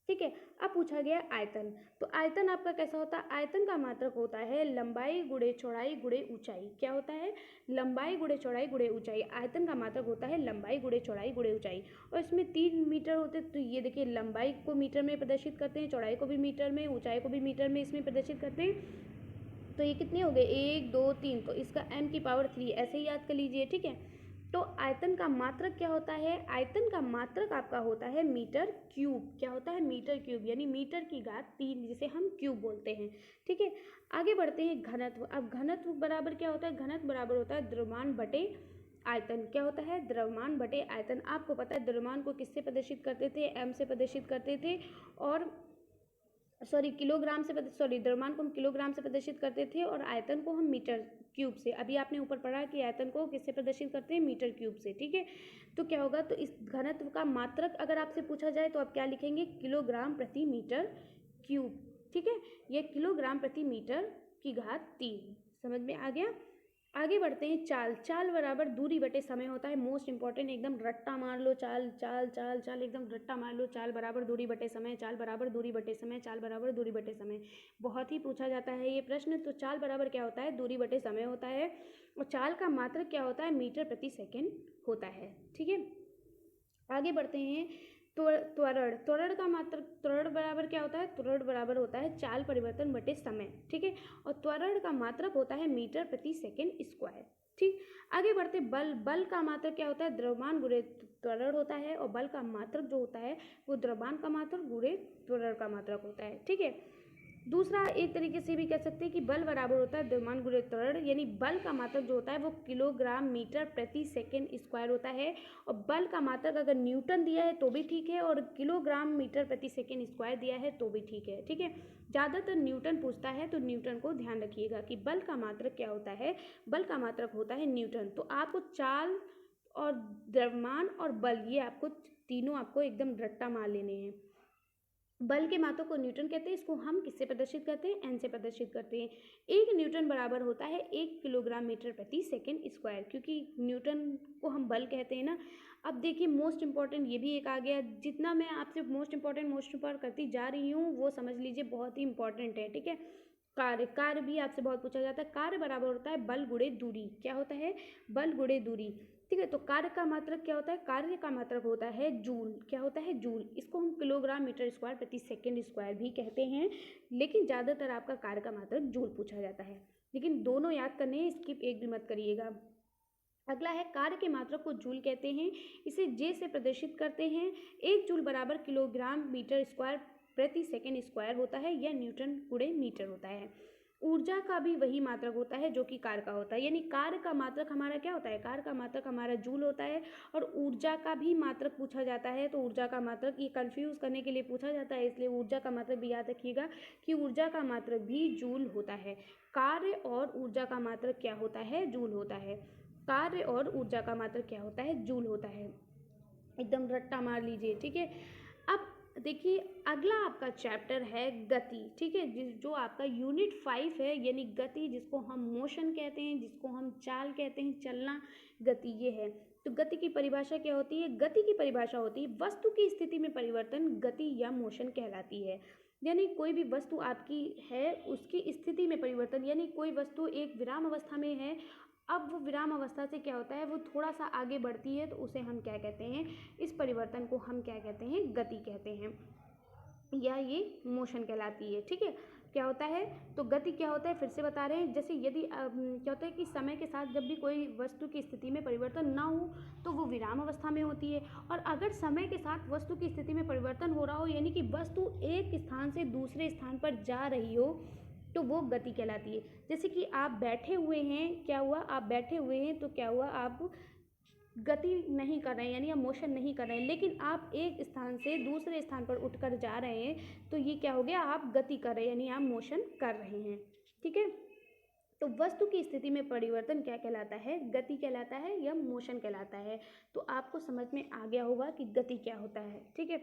ठीक है। अब पूछा गया आयतन। तो आयतन आपका कैसा होता है? आयतन का मात्रक होता है लंबाई गुणे चौड़ाई गुणे ऊंचाई। क्या होता है? लंबाई गुणे चौड़ाई गुणे ऊंचाई। आयतन का मात्रक होता है लंबाई गुणे चौड़ाई गुणे ऊंचाई। और इसमें 3 मीटर होते हैं, तो ये देखिए, लंबाई को मीटर में प्रदर्शित करते हैं, चौड़ाई को भी मीटर में, ऊंचाई को भी मीटर में इसमें प्रदर्शित करते हैं। तो ये कितने हो गए? 1 2 3, तो इसका m⁻³ ऐसे ही याद कर लीजिए। ठीक है। तो आयतन का मात्रक क्या होता है? आयतन का मात्रक आपका होता है मीटर क्यूब। क्या होता है? मीटर क्यूब, यानी मीटर की घात 3, जिसे हम क्यूब बोलते हैं। ठीक है। आगे बढ़ते हैं घनत्व। अब घनत्व बराबर क्या होता है? घनत्व बराबर होता है द्रव्यमान बटे आयतन। क्या होता है? द्रव्यमान बटे आयतन। आपको पता है द्रव्यमान को किससे प्रदर्शित करते थे? एम से प्रदर्शित करते थे, और द्रव्यमान को हम किलोग्राम से प्रदर्शित करते थे, और आयतन को हम मीटर क्यूब से। अभी आपने ऊपर पढ़ा कि आयतन को किससे प्रदर्शित करते हैं? मीटर क्यूब से। ठीक है। तो क्या होगा? तो इस घनत्व का मात्रक अगर आपसे पूछा जाए तो आप क्या लिखेंगे? किलोग्राम प्रति मीटर क्यूब। ठीक है। यह किलोग्राम प्रति मीटर की घात 3। समझ में आ गया? आगे बढ़ते हैं। चाल बराबर दूरी बटे समय होता है। मोस्ट इंपॉर्टेंट, एकदम रट्टा मार लो। चाल चाल चाल चाल, एकदम रट्टा मार लो। चाल बराबर दूरी बटे समय, चाल बराबर दूरी बटे समय, चाल बराबर दूरी बटे समय। बहुत ही पूछा जाता है ये प्रश्न। तो चाल बराबर क्या होता है? दूरी बटे समय होता है, और चाल का मात्रक क्या होता है? मीटर प्रति सेकेंड होता है। ठीक है। आगे बढ़ते हैं। त्वरण का मात्रक, त्वरण बराबर क्या होता है? त्वरण बराबर होता है चाल परिवर्तन बटे समय। ठीक है। और त्वरण का मात्रक होता है मीटर प्रति सेकेंड स्क्वायर। ठीक। आगे बढ़ते बल का मात्रक क्या होता है? द्रव्यमान गुणे त्वरण होता है और बल का मात्रक जो होता है वो द्रव्यमान का मात्रक गुणे त्वरण का मात्रक होता है। ठीक है। दूसरा एक तरीके से भी कह सकते हैं कि बल बराबर होता है द्रव्यमान गुणे त्वरण, यानी बल का मात्रक जो होता है वो किलोग्राम मीटर प्रति सेकेंड स्क्वायर होता है, और बल का मात्रक अगर न्यूटन दिया है तो भी ठीक है, और किलोग्राम मीटर प्रति सेकेंड स्क्वायर दिया है तो भी ठीक है। ठीक है। ज़्यादातर न्यूटन पूछता है तो न्यूटन को ध्यान रखिएगा कि बल का मात्रक क्या होता है। बल का मात्रक होता है न्यूटन। तो आपको चाल और द्रव्यमान और बल, ये आपको तीनों आपको एकदम रट्टा मार लेने हैं। बल के मात्रक को न्यूटन कहते हैं। इसको हम किससे प्रदर्शित करते हैं? एन से प्रदर्शित करते हैं। 1 न्यूटन बराबर होता है 1 किलोग्राम मीटर प्रति सेकेंड स्क्वायर, क्योंकि न्यूटन को हम बल कहते हैं ना। अब देखिए मोस्ट इंपॉर्टेंट ये भी एक आ गया। जितना मैं आपसे मोस्ट इंपॉर्टेंट करती जा रही हूँ वो समझ लीजिए बहुत ही इंपॉर्टेंट है। ठीक है। कार्य भी आपसे बहुत पूछा जाता है। कार्य बराबर होता है बल गुणे दूरी। क्या होता है? बल गुणे दूरी। ठीक है। तो कार्य का मात्रक क्या होता है? कार्य का मात्रक होता है जूल। क्या होता है? जूल। इसको हम किलोग्राम मीटर स्क्वायर प्रति सेकेंड स्क्वायर भी कहते हैं, लेकिन ज़्यादातर आपका कार्य का मात्रक जूल पूछा जाता है। लेकिन दोनों याद करने हैं, स्किप एक भी मत करिएगा। अगला है कार्य के मात्रक को जूल कहते हैं। इसे जे से प्रदर्शित करते हैं। 1 जूल बराबर किलोग्राम मीटर स्क्वायर प्रति सेकेंड स्क्वायर होता है, या न्यूटन गुणे मीटर होता है। ऊर्जा का भी वही मात्रक होता है जो कि कार्य का होता है, यानी कार्य का मात्रक हमारा क्या होता है? कार्य का मात्रक हमारा जूल होता है। और ऊर्जा का भी मात्रक पूछा जाता है, तो ऊर्जा का मात्रक ये कंफ्यूज करने के लिए पूछा जाता है, इसलिए ऊर्जा का मात्रक भी याद रखिएगा कि ऊर्जा का मात्रक भी जूल होता है। कार्य और ऊर्जा का मात्रक क्या होता है? जूल होता है। कार्य और ऊर्जा का मात्रक क्या होता है? जूल होता है। एकदम रट्टा मार लीजिए। ठीक है। अब देखिए अगला आपका चैप्टर है गति। ठीक है। जो आपका यूनिट 5 है, यानी गति, जिसको हम मोशन कहते हैं, जिसको हम चाल कहते हैं, चलना, गति ये है। तो गति की परिभाषा क्या होती है? गति की परिभाषा होती है वस्तु की स्थिति में परिवर्तन गति या मोशन कहलाती है। यानी कोई भी वस्तु आपकी है उसकी स्थिति में परिवर्तन, यानी कोई वस्तु एक विराम अवस्था में है, अब वो विराम अवस्था से क्या होता है, वो थोड़ा सा आगे बढ़ती है, तो उसे हम क्या कहते हैं? इस परिवर्तन को हम क्या कहते हैं? गति कहते हैं, या ये मोशन कहलाती है। ठीक है। क्या होता है? तो गति क्या होता है फिर से बता रहे हैं। जैसे यदि क्या होता है कि समय के साथ जब भी कोई वस्तु की स्थिति में परिवर्तन ना हो तो वो विराम अवस्था में होती है, और अगर समय के साथ वस्तु की स्थिति में परिवर्तन हो रहा हो, यानी कि वस्तु एक स्थान से दूसरे स्थान पर जा रही हो, तो वो गति कहलाती है। जैसे कि आप बैठे हुए हैं, क्या हुआ? आप बैठे हुए हैं तो क्या हुआ? आप गति नहीं कर रहे हैं, यानी आप मोशन नहीं कर रहे हैं, लेकिन आप एक स्थान से दूसरे स्थान पर उठकर जा रहे हैं, तो ये क्या हो गया? आप गति कर रहे हैं, यानी आप मोशन कर रहे हैं। ठीक है। तो वस्तु की स्थिति में परिवर्तन क्या कहलाता है? गति कहलाता है या मोशन कहलाता है। तो आपको समझ में आ गया होगा कि गति क्या होता है। ठीक है।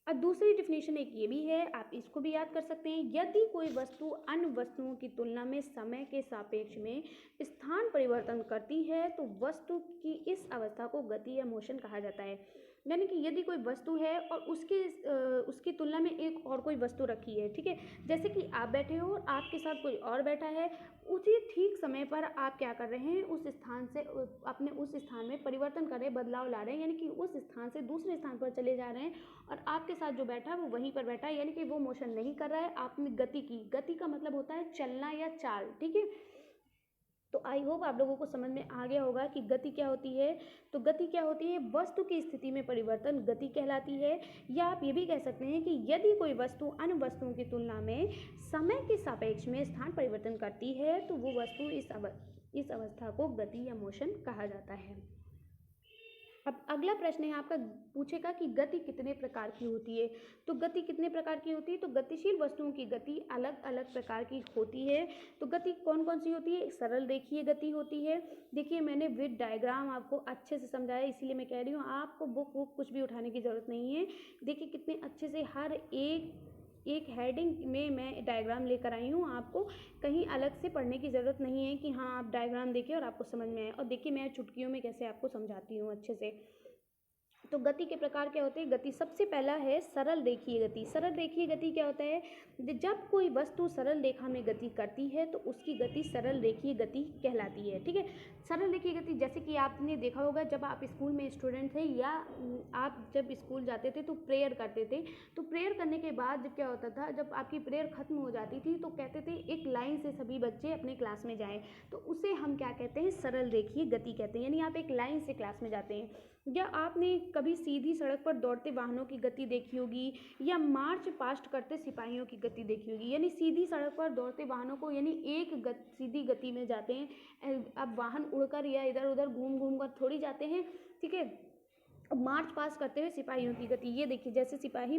और दूसरी डिफिनेशन एक ये भी है, आप इसको भी याद कर सकते हैं। यदि कोई वस्तु अन्य वस्तुओं की तुलना में समय के सापेक्ष में स्थान परिवर्तन करती है तो वस्तु की इस अवस्था को गति या मोशन कहा जाता है। यानी कि यदि कोई वस्तु है और उसकी तुलना में एक और कोई वस्तु रखी है। ठीक है। जैसे कि आप बैठे हो और आपके साथ कोई और बैठा है, उसी ठीक समय पर आप क्या कर रहे हैं? उस स्थान से अपने उस स्थान में परिवर्तन कर रहे हैं, बदलाव ला रहे हैं, यानी कि उस स्थान से दूसरे स्थान पर चले जा रहे हैं, और आपके साथ जो बैठा है वो वहीं पर बैठा है, यानी कि वो मोशन नहीं कर रहा है, आपने गति की। गति का मतलब होता है चलना या चाल। ठीक है। तो आई होप आप लोगों को समझ में आ गया होगा कि गति क्या होती है। तो गति क्या होती है? वस्तु की स्थिति में परिवर्तन गति कहलाती है। या आप ये भी कह सकते हैं कि यदि कोई वस्तु अन्य वस्तुओं की तुलना में समय के सापेक्ष में स्थान परिवर्तन करती है तो वो वस्तु इस अवस्था को गति या मोशन कहा जाता है। अब अगला प्रश्न है आपका, पूछेगा कि गति कितने प्रकार की होती है। तो गति कितने प्रकार की होती है? तो गतिशील वस्तुओं की गति अलग अलग प्रकार की होती है। तो गति कौन कौन सी होती है? सरल रेखीय गति होती है। देखिए मैंने विद डायग्राम आपको अच्छे से समझाया, इसीलिए मैं कह रही हूँ आपको बुक कुछ भी उठाने की ज़रूरत नहीं है। देखिए कितने अच्छे से हर एक हेडिंग में मैं डायग्राम लेकर आई हूँ, आपको कहीं अलग से पढ़ने की ज़रूरत नहीं है कि हाँ आप डायग्राम देखिए और आपको समझ में आए। और देखिए मैं चुटकियों में कैसे आपको समझाती हूँ अच्छे से। तो गति के प्रकार क्या होते हैं? गति सबसे पहला है सरल रेखीय गति। सरल रेखीय गति क्या होता है? जब कोई वस्तु सरल रेखा में गति करती है तो उसकी गति सरल रेखीय गति कहलाती है। ठीक है। सरल रेखीय गति, जैसे कि आपने देखा होगा जब आप स्कूल में स्टूडेंट थे या आप जब स्कूल जाते थे तो प्रेयर करते थे, तो प्रेयर करने के बाद जब क्या होता था, जब आपकी प्रेयर खत्म हो जाती थी तो कहते थे एक लाइन से सभी बच्चे अपने क्लास में जाएं, तो उसे हम क्या कहते हैं? सरल रेखीय गति कहते हैं, यानी आप एक लाइन से क्लास में जाते हैं। या आपने कभी सीधी सड़क पर दौड़ते वाहनों की गति देखी होगी, या मार्च पास्ट करते सिपाहियों की गति देखी होगी। यानी सीधी सड़क पर दौड़ते वाहनों को यानी एक सीधी गति में जाते हैं। अब वाहन उड़कर या इधर उधर घूम घूम कर थोड़ी जाते हैं, ठीक है। मार्च पास करते हुए सिपाहियों की गति, ये देखिए जैसे सिपाही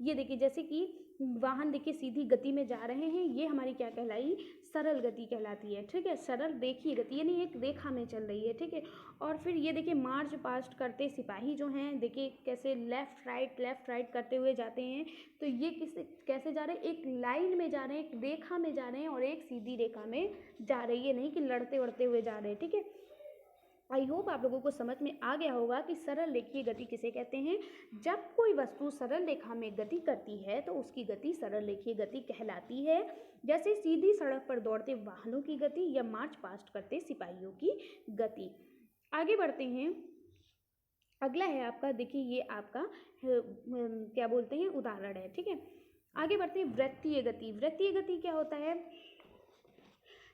ये देखिए जैसे कि वाहन देखिए सीधी गति में जा रहे हैं, ये हमारी क्या कहलाई, सरल गति कहलाती है, ठीक है। सरल रेखीय गति यानी एक रेखा में चल रही है, ठीक है। और फिर ये देखिए मार्च पास्ट करते सिपाही जो हैं, देखिए कैसे लेफ्ट राइट करते हुए जाते हैं। तो ये कैसे जा रहे हैं, एक लाइन में जा रहे हैं, एक रेखा में जा रहे हैं और एक सीधी रेखा में जा रही है, नहीं कि लड़ते उड़ते हुए जा रहे हैं, ठीक है। आई होप आप लोगों को समझ में आ गया होगा कि सरल रेखीय गति किसे कहते हैं। जब कोई वस्तु सरल रेखा में गति करती है तो उसकी गति सरल रेखीय गति कहलाती है, जैसे सीधी सड़क पर दौड़ते वाहनों की गति या मार्च पास्ट करते सिपाहियों की गति। आगे बढ़ते हैं, अगला है आपका, देखिए ये आपका क्या बोलते हैं, उदाहरण है, ठीक है। आगे बढ़ते हैं, वृत्तीय गति। वृत्तीय गति क्या होता है,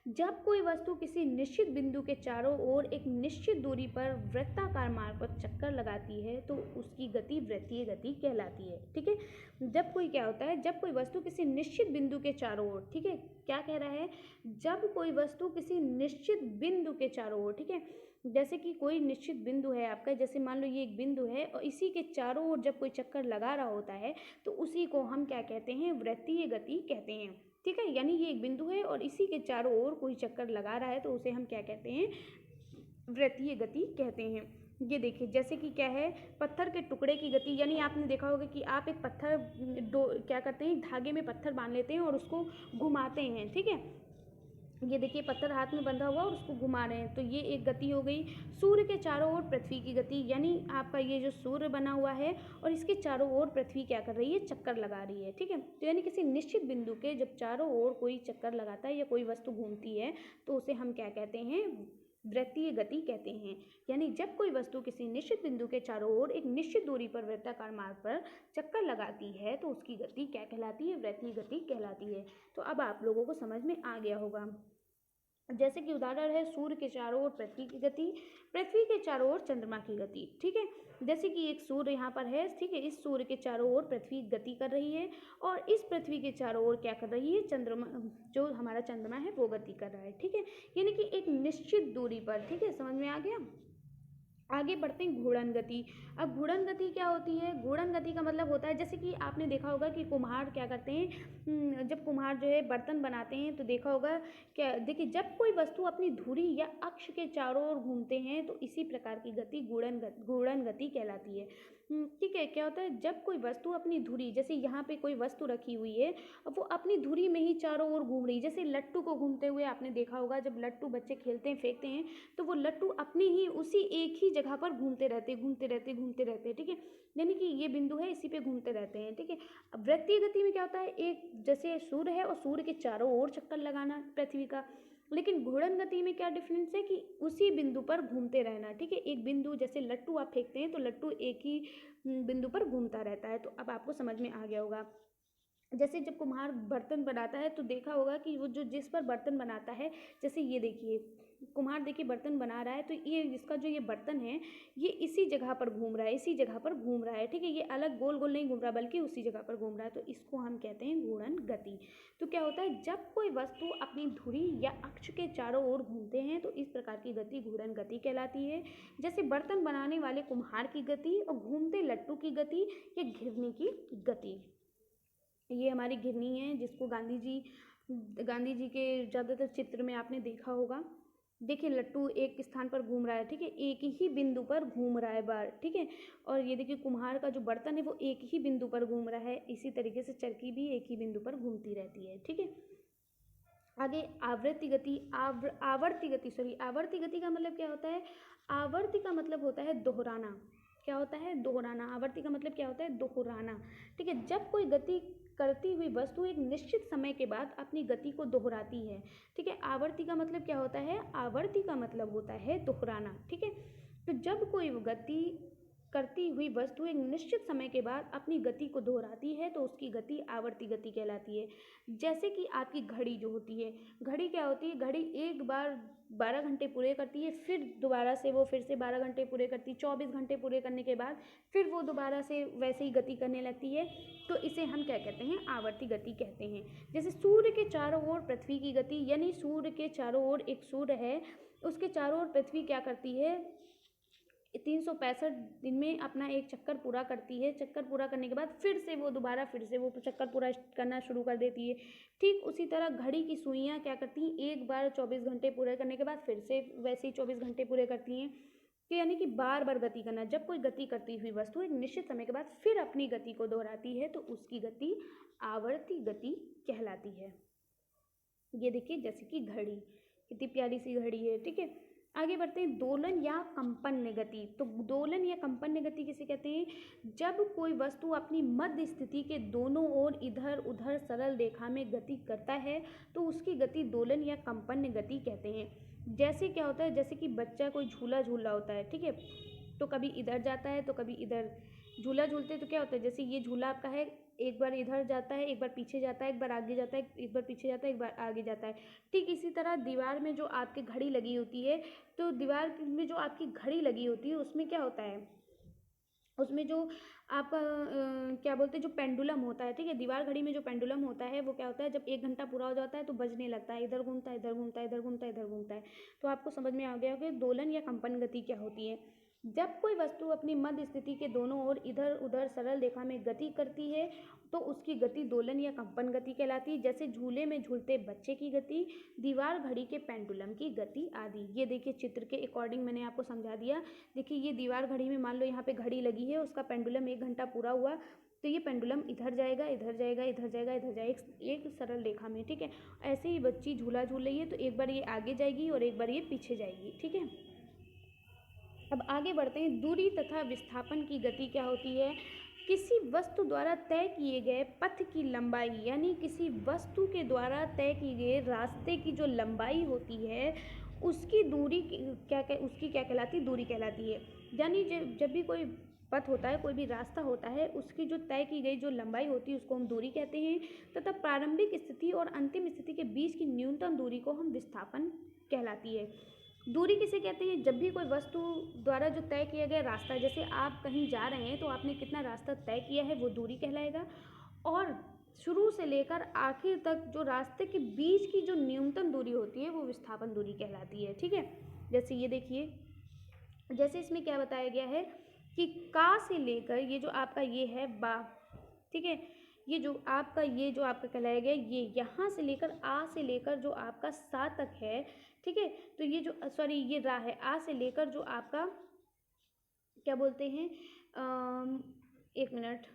जब कोई वस्तु किसी निश्चित बिंदु के चारों ओर एक निश्चित दूरी पर वृत्ताकार मार्ग पर चक्कर लगाती है तो उसकी गति वृत्तीय गति कहलाती है, ठीक है। जब कोई क्या होता है, जब कोई वस्तु किसी निश्चित बिंदु के चारों ओर, ठीक है, क्या कह रहा है, जब कोई वस्तु किसी निश्चित बिंदु के चारों ओर, ठीक है, जैसे कि कोई निश्चित बिंदु है आपका, जैसे मान लो ये एक बिंदु है और इसी के चारों ओर जब कोई चक्कर लगा रहा होता है तो उसी को हम क्या कहते हैं, वृत्तीय गति कहते हैं, ठीक है। यानी ये एक बिंदु है और इसी के चारों ओर कोई चक्कर लगा रहा है तो उसे हम क्या कहते हैं, वृत्तीय गति कहते हैं। ये देखिए जैसे कि क्या है, पत्थर के टुकड़े की गति, यानी आपने देखा होगा कि आप एक पत्थर क्या करते हैं, धागे में पत्थर बांध लेते हैं और उसको घुमाते हैं, ठीक है। ये देखिए पत्थर हाथ में बंधा हुआ और उसको घुमा रहे हैं, तो ये एक गति हो गई। सूर्य के चारों ओर पृथ्वी की गति, यानी आपका ये जो सूर्य बना हुआ है और इसके चारों ओर पृथ्वी क्या कर रही है, चक्कर लगा रही है, ठीक है। तो यानी किसी निश्चित बिंदु के जब चारों ओर कोई चक्कर लगाता है या कोई वस्तु घूमती है तो उसे हम क्या कहते हैं, वृत्तीय गति कहते हैं। यानी जब कोई वस्तु किसी निश्चित बिंदु के चारों ओर एक निश्चित दूरी पर वृत्ताकार मार्ग पर चक्कर लगाती है तो उसकी गति क्या कहलाती है, वृत्तीय गति कहलाती है। तो अब आप लोगों को समझ में आ गया होगा। जैसे कि उदाहरण है, सूर्य के चारों ओर पृथ्वी की गति, पृथ्वी के चारों ओर चंद्रमा की गति, ठीक है। जैसे कि एक सूर्य यहाँ पर है, ठीक है, इस सूर्य के चारों ओर पृथ्वी गति कर रही है और इस पृथ्वी के चारों ओर क्या कर रही है, चंद्रमा, जो हमारा चंद्रमा है वो गति कर रहा है, ठीक है। यानी कि एक निश्चित दूरी पर, ठीक है, समझ में आ गया। आगे बढ़ते हैं, घूर्णन गति। अब घूर्णन गति क्या होती है, घूर्णन गति का मतलब होता है, जैसे कि आपने देखा होगा कि कुम्हार क्या करते हैं, जब कुम्हार जो है बर्तन बनाते हैं तो देखा होगा क्या, देखिए जब कोई वस्तु अपनी धुरी या अक्ष के चारों ओर घूमते हैं तो इसी प्रकार की गति घूर्णन गति कहलाती है, ठीक है। क्या होता है, जब कोई वस्तु अपनी धुरी, जैसे यहाँ पे कोई वस्तु रखी हुई है, अब वो अपनी धुरी में ही चारों ओर घूम रही है, जैसे लट्टू को घूमते हुए आपने देखा होगा, जब लट्टू बच्चे खेलते हैं फेंकते हैं तो वो लट्टू अपनी ही उसी एक ही जगह पर घूमते रहते, ठीक है। यानी कि ये बिंदु है, इसी पे घूमते रहते हैं, ठीक है। अब वृत्तीय गति में क्या होता है, एक जैसे सूर्य है और सूर्य के चारों ओर चक्कर लगाना पृथ्वी का, लेकिन घूर्णन गति में क्या डिफरेंस है कि उसी बिंदु पर घूमते रहना, ठीक है। एक बिंदु, जैसे लट्टू आप फेंकते हैं तो लट्टू एक ही बिंदु पर घूमता रहता है। तो अब आपको समझ में आ गया होगा। जैसे जब कुम्हार बर्तन बनाता है तो देखा होगा कि वो जो जिस पर बर्तन बनाता है, जैसे ये देखिए कुम्हार देखिए बर्तन बना रहा है तो ये इसका जो ये बर्तन है ये इसी जगह पर घूम रहा है, इसी जगह पर घूम रहा है, ठीक है। ये अलग गोल गोल नहीं घूम रहा बल्कि उसी जगह पर घूम रहा है, तो इसको हम कहते हैं घूर्णन गति। तो क्या होता है, जब कोई वस्तु अपनी धुरी या अक्ष के चारों ओर घूमते हैं तो इस प्रकार की गति घूर्णन गति कहलाती है। जैसे बर्तन बनाने वाले कुम्हार की गति और घूमते लट्टू की गति या घिरनी की गति। ये हमारी घिरनी है जिसको गांधी जी के ज़्यादातर चित्र में आपने देखा होगा। देखिए लट्टू एक स्थान पर घूम रहा है, ठीक है, एक ही बिंदु पर घूम रहा है बार, ठीक है। और ये देखिए कुम्हार का जो बर्तन है वो एक ही बिंदु पर घूम रहा है, इसी तरीके से चरखी भी एक ही बिंदु पर घूमती रहती है, ठीक है। आगे आवर्ती गति, आवर्ती गति का मतलब क्या होता है, आवर्ती का मतलब होता है दोहराना। क्या होता है, दोहराना। आवर्ती का मतलब क्या होता है, दोहराना, ठीक है। जब कोई गति करती हुई वस्तु एक निश्चित समय के बाद अपनी गति को दोहराती है, ठीक है। आवर्ती का मतलब क्या होता है, आवर्ती का मतलब होता है दोहराना, ठीक है। तो जब कोई गति करती हुई वस्तु एक निश्चित समय के बाद अपनी गति को दोहराती है तो उसकी गति आवर्ती गति कहलाती है। जैसे कि आपकी घड़ी जो होती है, घड़ी क्या होती है, घड़ी एक बार 12 घंटे पूरे करती है, फिर दोबारा से वो फिर से 12 घंटे पूरे करती है, 24 घंटे पूरे करने के बाद फिर वो दोबारा से वैसे ही गति करने लगती है। तो इसे हम क्या कहते हैं, आवर्ती गति कहते हैं। जैसे सूर्य के चारों ओर पृथ्वी की गति, यानी सूर्य के चारों ओर एक सूर्य है, उसके चारों ओर पृथ्वी क्या करती है, 365 दिन में अपना एक चक्कर पूरा करती है। चक्कर पूरा करने के बाद फिर से वो दोबारा फिर से वो चक्कर पूरा करना शुरू कर देती है। ठीक उसी तरह घड़ी की सुइयाँ क्या करती हैं, एक बार 24 घंटे पूरे करने के बाद फिर से वैसे ही 24 घंटे पूरे करती हैं। तो यानी कि बार बार गति करना। जब कोई गति करती हुई वस्तु एक निश्चित समय के बाद फिर अपनी गति को दोहराती है तो उसकी गति आवर्ती गति कहलाती है। ये देखिए जैसे कि घड़ी, कितनी प्यारी सी घड़ी है। ठीक है, आगे बढ़ते हैं। दोलन या कंपन गति। तो दोलन या कंपन गति किसे कहते हैं, जब कोई वस्तु अपनी मध्य स्थिति के दोनों ओर इधर उधर सरल रेखा में गति करता है तो उसकी गति दोलन या कंपन गति कहते हैं। जैसे क्या होता है, जैसे कि बच्चा कोई झूला झूल रहा होता है, ठीक है, तो कभी इधर जाता है तो कभी इधर। झूला झूलते तो क्या होता है, जैसे ये झूला आपका है, एक बार इधर जाता है, एक बार पीछे जाता है, एक बार आगे जाता है, एक बार पीछे जाता है, एक बार आगे जाता है। ठीक इसी तरह दीवार में जो आपकी घड़ी लगी होती है, तो दीवार में जो आपकी घड़ी लगी होती है उसमें क्या होता है, उसमें जो आपका क्या बोलते हैं, जो पेंडुलम होता है, ठीक है, दीवार घड़ी में जो पेंडुलम होता है वो क्या होता है, जब 1 घंटा पूरा हो जाता है तो बजने लगता है, इधर घूमता है, इधर घूमता है, इधर घूमता है, इधर घूमता है। तो आपको समझ में आ गया कि दोलन या कंपन गति क्या होती है। जब कोई वस्तु अपनी मध्य स्थिति के दोनों ओर इधर उधर सरल रेखा में गति करती है तो उसकी गति दोलन या कंपन गति कहलाती है। जैसे झूले में झूलते बच्चे की गति, दीवार घड़ी के पेंडुलम की गति आदि। ये देखिए चित्र के अकॉर्डिंग मैंने आपको समझा दिया। देखिए ये दीवार घड़ी में मान लो यहाँ पे घड़ी लगी है, उसका पेंडुलम 1 घंटा पूरा हुआ तो ये पेंडुलम इधर जाएगा, इधर जाएगा, इधर जाएगा, इधर जाएगा, एक सरल रेखा में। ठीक है, ऐसे ही बच्ची झूला झूल रही है तो एक बार ये आगे जाएगी और एक बार ये पीछे जाएगी। ठीक है, अब आगे बढ़ते हैं। दूरी तथा विस्थापन की गति क्या होती है, किसी वस्तु द्वारा तय किए गए पथ की लंबाई, यानी किसी वस्तु के द्वारा तय किए गए रास्ते की जो लंबाई होती है उसकी दूरी उसकी क्या कहलाती है, दूरी कहलाती है। यानी जब भी कोई पथ होता है, कोई भी रास्ता होता है, उसकी जो तय की गई जो लंबाई होती है उसको हम दूरी कहते हैं, तथा प्रारंभिक स्थिति और अंतिम स्थिति के बीच की न्यूनतम दूरी को हम विस्थापन कहलाती है। दूरी किसे कहते हैं, जब भी कोई वस्तु द्वारा जो तय किया गया रास्ता, जैसे आप कहीं जा रहे हैं तो आपने कितना रास्ता तय किया है वो दूरी कहलाएगा, और शुरू से लेकर आखिर तक जो रास्ते के बीच की जो न्यूनतम दूरी होती है वो विस्थापन दूरी कहलाती है। ठीक है, जैसे ये देखिए, जैसे इसमें क्या बताया गया है कि का से लेकर ये जो आपका ये है बा, ठीक है, ये जो आपका कहलाया गया ये यहाँ से लेकर आ से लेकर जो आपका सा तक है, ठीक है, तो ये जो सॉरी ये रा है, आ से लेकर जो आपका क्या बोलते हैं, 1 मिनट,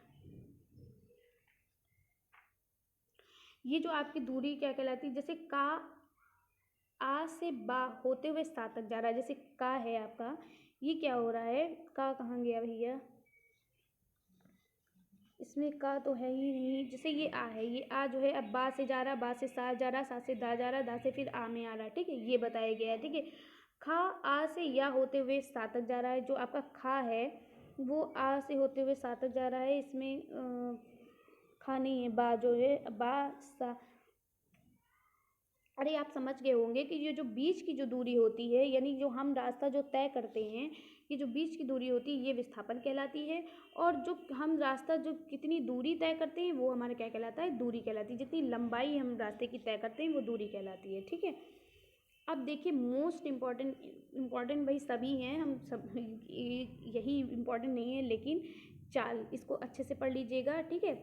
ये जो आपकी दूरी क्या कहलाती है, जैसे का आ से बा होते हुए सा तक जा रहा है, जैसे का है आपका, ये क्या हो रहा है, का कहाँ गया भैया, इसमें का तो है ही नहीं, जैसे ये आ है, ये आ जो है अब बा से जा रहा, बा से सा जा रहा, सा से दा जा रहा, दा से फिर आ में आ रहा। ठीक है, ये बताया गया है। ठीक है, खा आ से या होते हुए सा तक जा रहा है, जो आपका खा है वो आ से होते हुए सा तक जा रहा है, इसमें खा नहीं है, बा जो है बा सा, अरे आप समझ गए होंगे कि ये जो बीच की जो दूरी होती है, यानी जो हम रास्ता जो तय करते हैं, ये जो बीच की दूरी होती है ये विस्थापन कहलाती है, और जो हम रास्ता जो कितनी दूरी तय करते हैं वो हमारा क्या कहलाता है, दूरी कहलाती है। जितनी लंबाई हम रास्ते की तय करते हैं वो दूरी कहलाती है। ठीक है, अब देखिए मोस्ट इम्पॉर्टेंट भाई सभी हैं, हम सब यही इम्पॉर्टेंट नहीं है, लेकिन चाल इसको अच्छे से पढ़ लीजिएगा। ठीक है,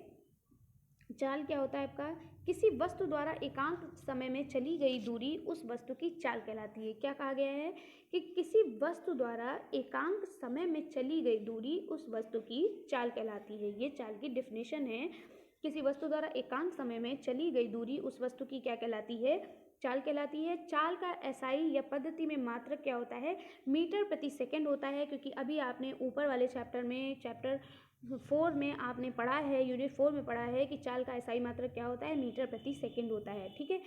चाल क्या होता है आपका, किसी वस्तु द्वारा एकांक समय में चली गई दूरी उस वस्तु की चाल कहलाती है। क्या कहा गया है कि किसी वस्तु द्वारा एकांक समय में चली गई दूरी उस वस्तु की चाल कहलाती है। ये चाल की डेफिनेशन है, किसी वस्तु द्वारा एकांक समय में चली गई दूरी उस वस्तु की क्या कहलाती है, चाल कहलाती है। चाल का एसआई या पद्धति में मात्रक क्या होता है, मीटर प्रति सेकंड होता है, क्योंकि अभी आपने ऊपर वाले चैप्टर 4 में आपने पढ़ा है, यूनिट 4 में पढ़ा है कि चाल का एसआई मात्रक क्या होता है, मीटर प्रति सेकंड होता है। ठीक है,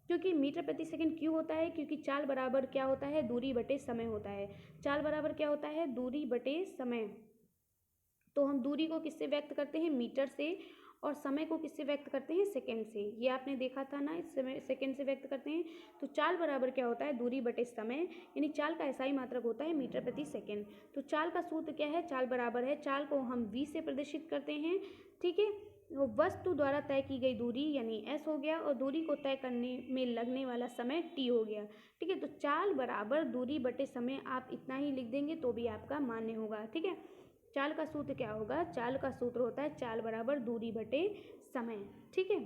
क्योंकि मीटर प्रति सेकंड क्यों होता है, क्योंकि चाल बराबर क्या होता है, दूरी बटे समय होता है। चाल बराबर क्या होता है, दूरी बटे समय। तो हम दूरी को किससे व्यक्त करते हैं? मीटर से। और समय को किससे व्यक्त करते हैं? सेकंड से। ये आपने देखा था ना, इस समय सेकंड से व्यक्त करते हैं। तो चाल बराबर क्या होता है? दूरी बटे समय, यानी चाल का ऐसा ही मात्रक होता है मीटर प्रति सेकंड। तो चाल का सूत्र क्या है? चाल बराबर है, चाल को हम v से प्रदर्शित करते हैं, ठीक है। वो वस्तु द्वारा तय की गई दूरी यानी s हो गया, और दूरी को तय करने में लगने वाला समय t हो गया, ठीक है। तो चाल बराबर दूरी बटे समय, आप इतना ही लिख देंगे तो भी आपका मान्य होगा, ठीक है। चाल का सूत्र क्या होगा? चाल का सूत्र होता है चाल बराबर दूरी बटे समय, ठीक है।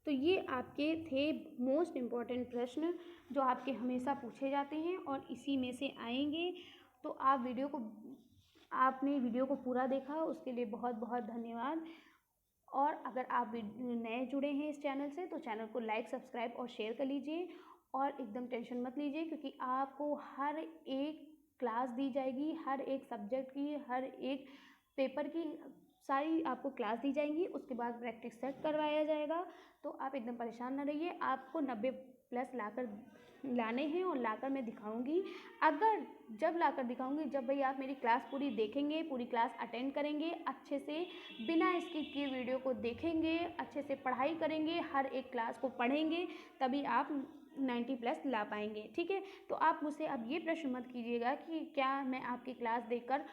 तो ये आपके थे मोस्ट इम्पॉर्टेंट प्रश्न जो आपके हमेशा पूछे जाते हैं और इसी में से आएंगे। तो आपने वीडियो को पूरा देखा, उसके लिए बहुत बहुत धन्यवाद। और अगर आप नए जुड़े हैं इस चैनल से तो चैनल को लाइक, सब्सक्राइब और शेयर कर लीजिए। और एकदम टेंशन मत लीजिए, क्योंकि आपको हर एक क्लास दी जाएगी, हर एक सब्जेक्ट की, हर एक पेपर की सारी आपको क्लास दी जाएंगी। उसके बाद प्रैक्टिस सेट करवाया जाएगा। तो आप एकदम परेशान ना रहिए, आपको 90+ लाने हैं और लाकर मैं दिखाऊंगी। जब लाकर दिखाऊंगी, जब भाई आप मेरी क्लास पूरी देखेंगे, पूरी क्लास अटेंड करेंगे, अच्छे से बिना स्किप किए वीडियो को देखेंगे, अच्छे से पढ़ाई करेंगे, हर एक क्लास को पढ़ेंगे, तभी आप 90+ ला पाएंगे, ठीक है। तो आप मुझसे अब ये प्रश्न मत कीजिएगा कि क्या मैं आपकी क्लास देखकर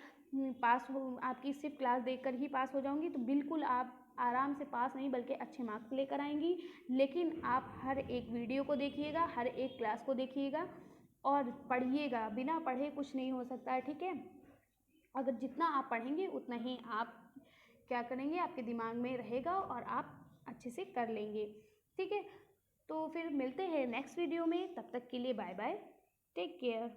आपकी सिर्फ क्लास देखकर ही पास हो जाऊंगी। तो बिल्कुल आप आराम से पास नहीं बल्कि अच्छे मार्क्स लेकर आएंगी। लेकिन आप हर एक वीडियो को देखिएगा, हर एक क्लास को देखिएगा और पढ़िएगा। बिना पढ़े कुछ नहीं हो सकता है, ठीक है। अगर जितना आप पढ़ेंगे उतना ही आप क्या करेंगे, आपके दिमाग में रहेगा और आप अच्छे से कर लेंगे, ठीक है। तो फिर मिलते हैं नेक्स्ट वीडियो में, तब तक के लिए बाय बाय, टेक केयर।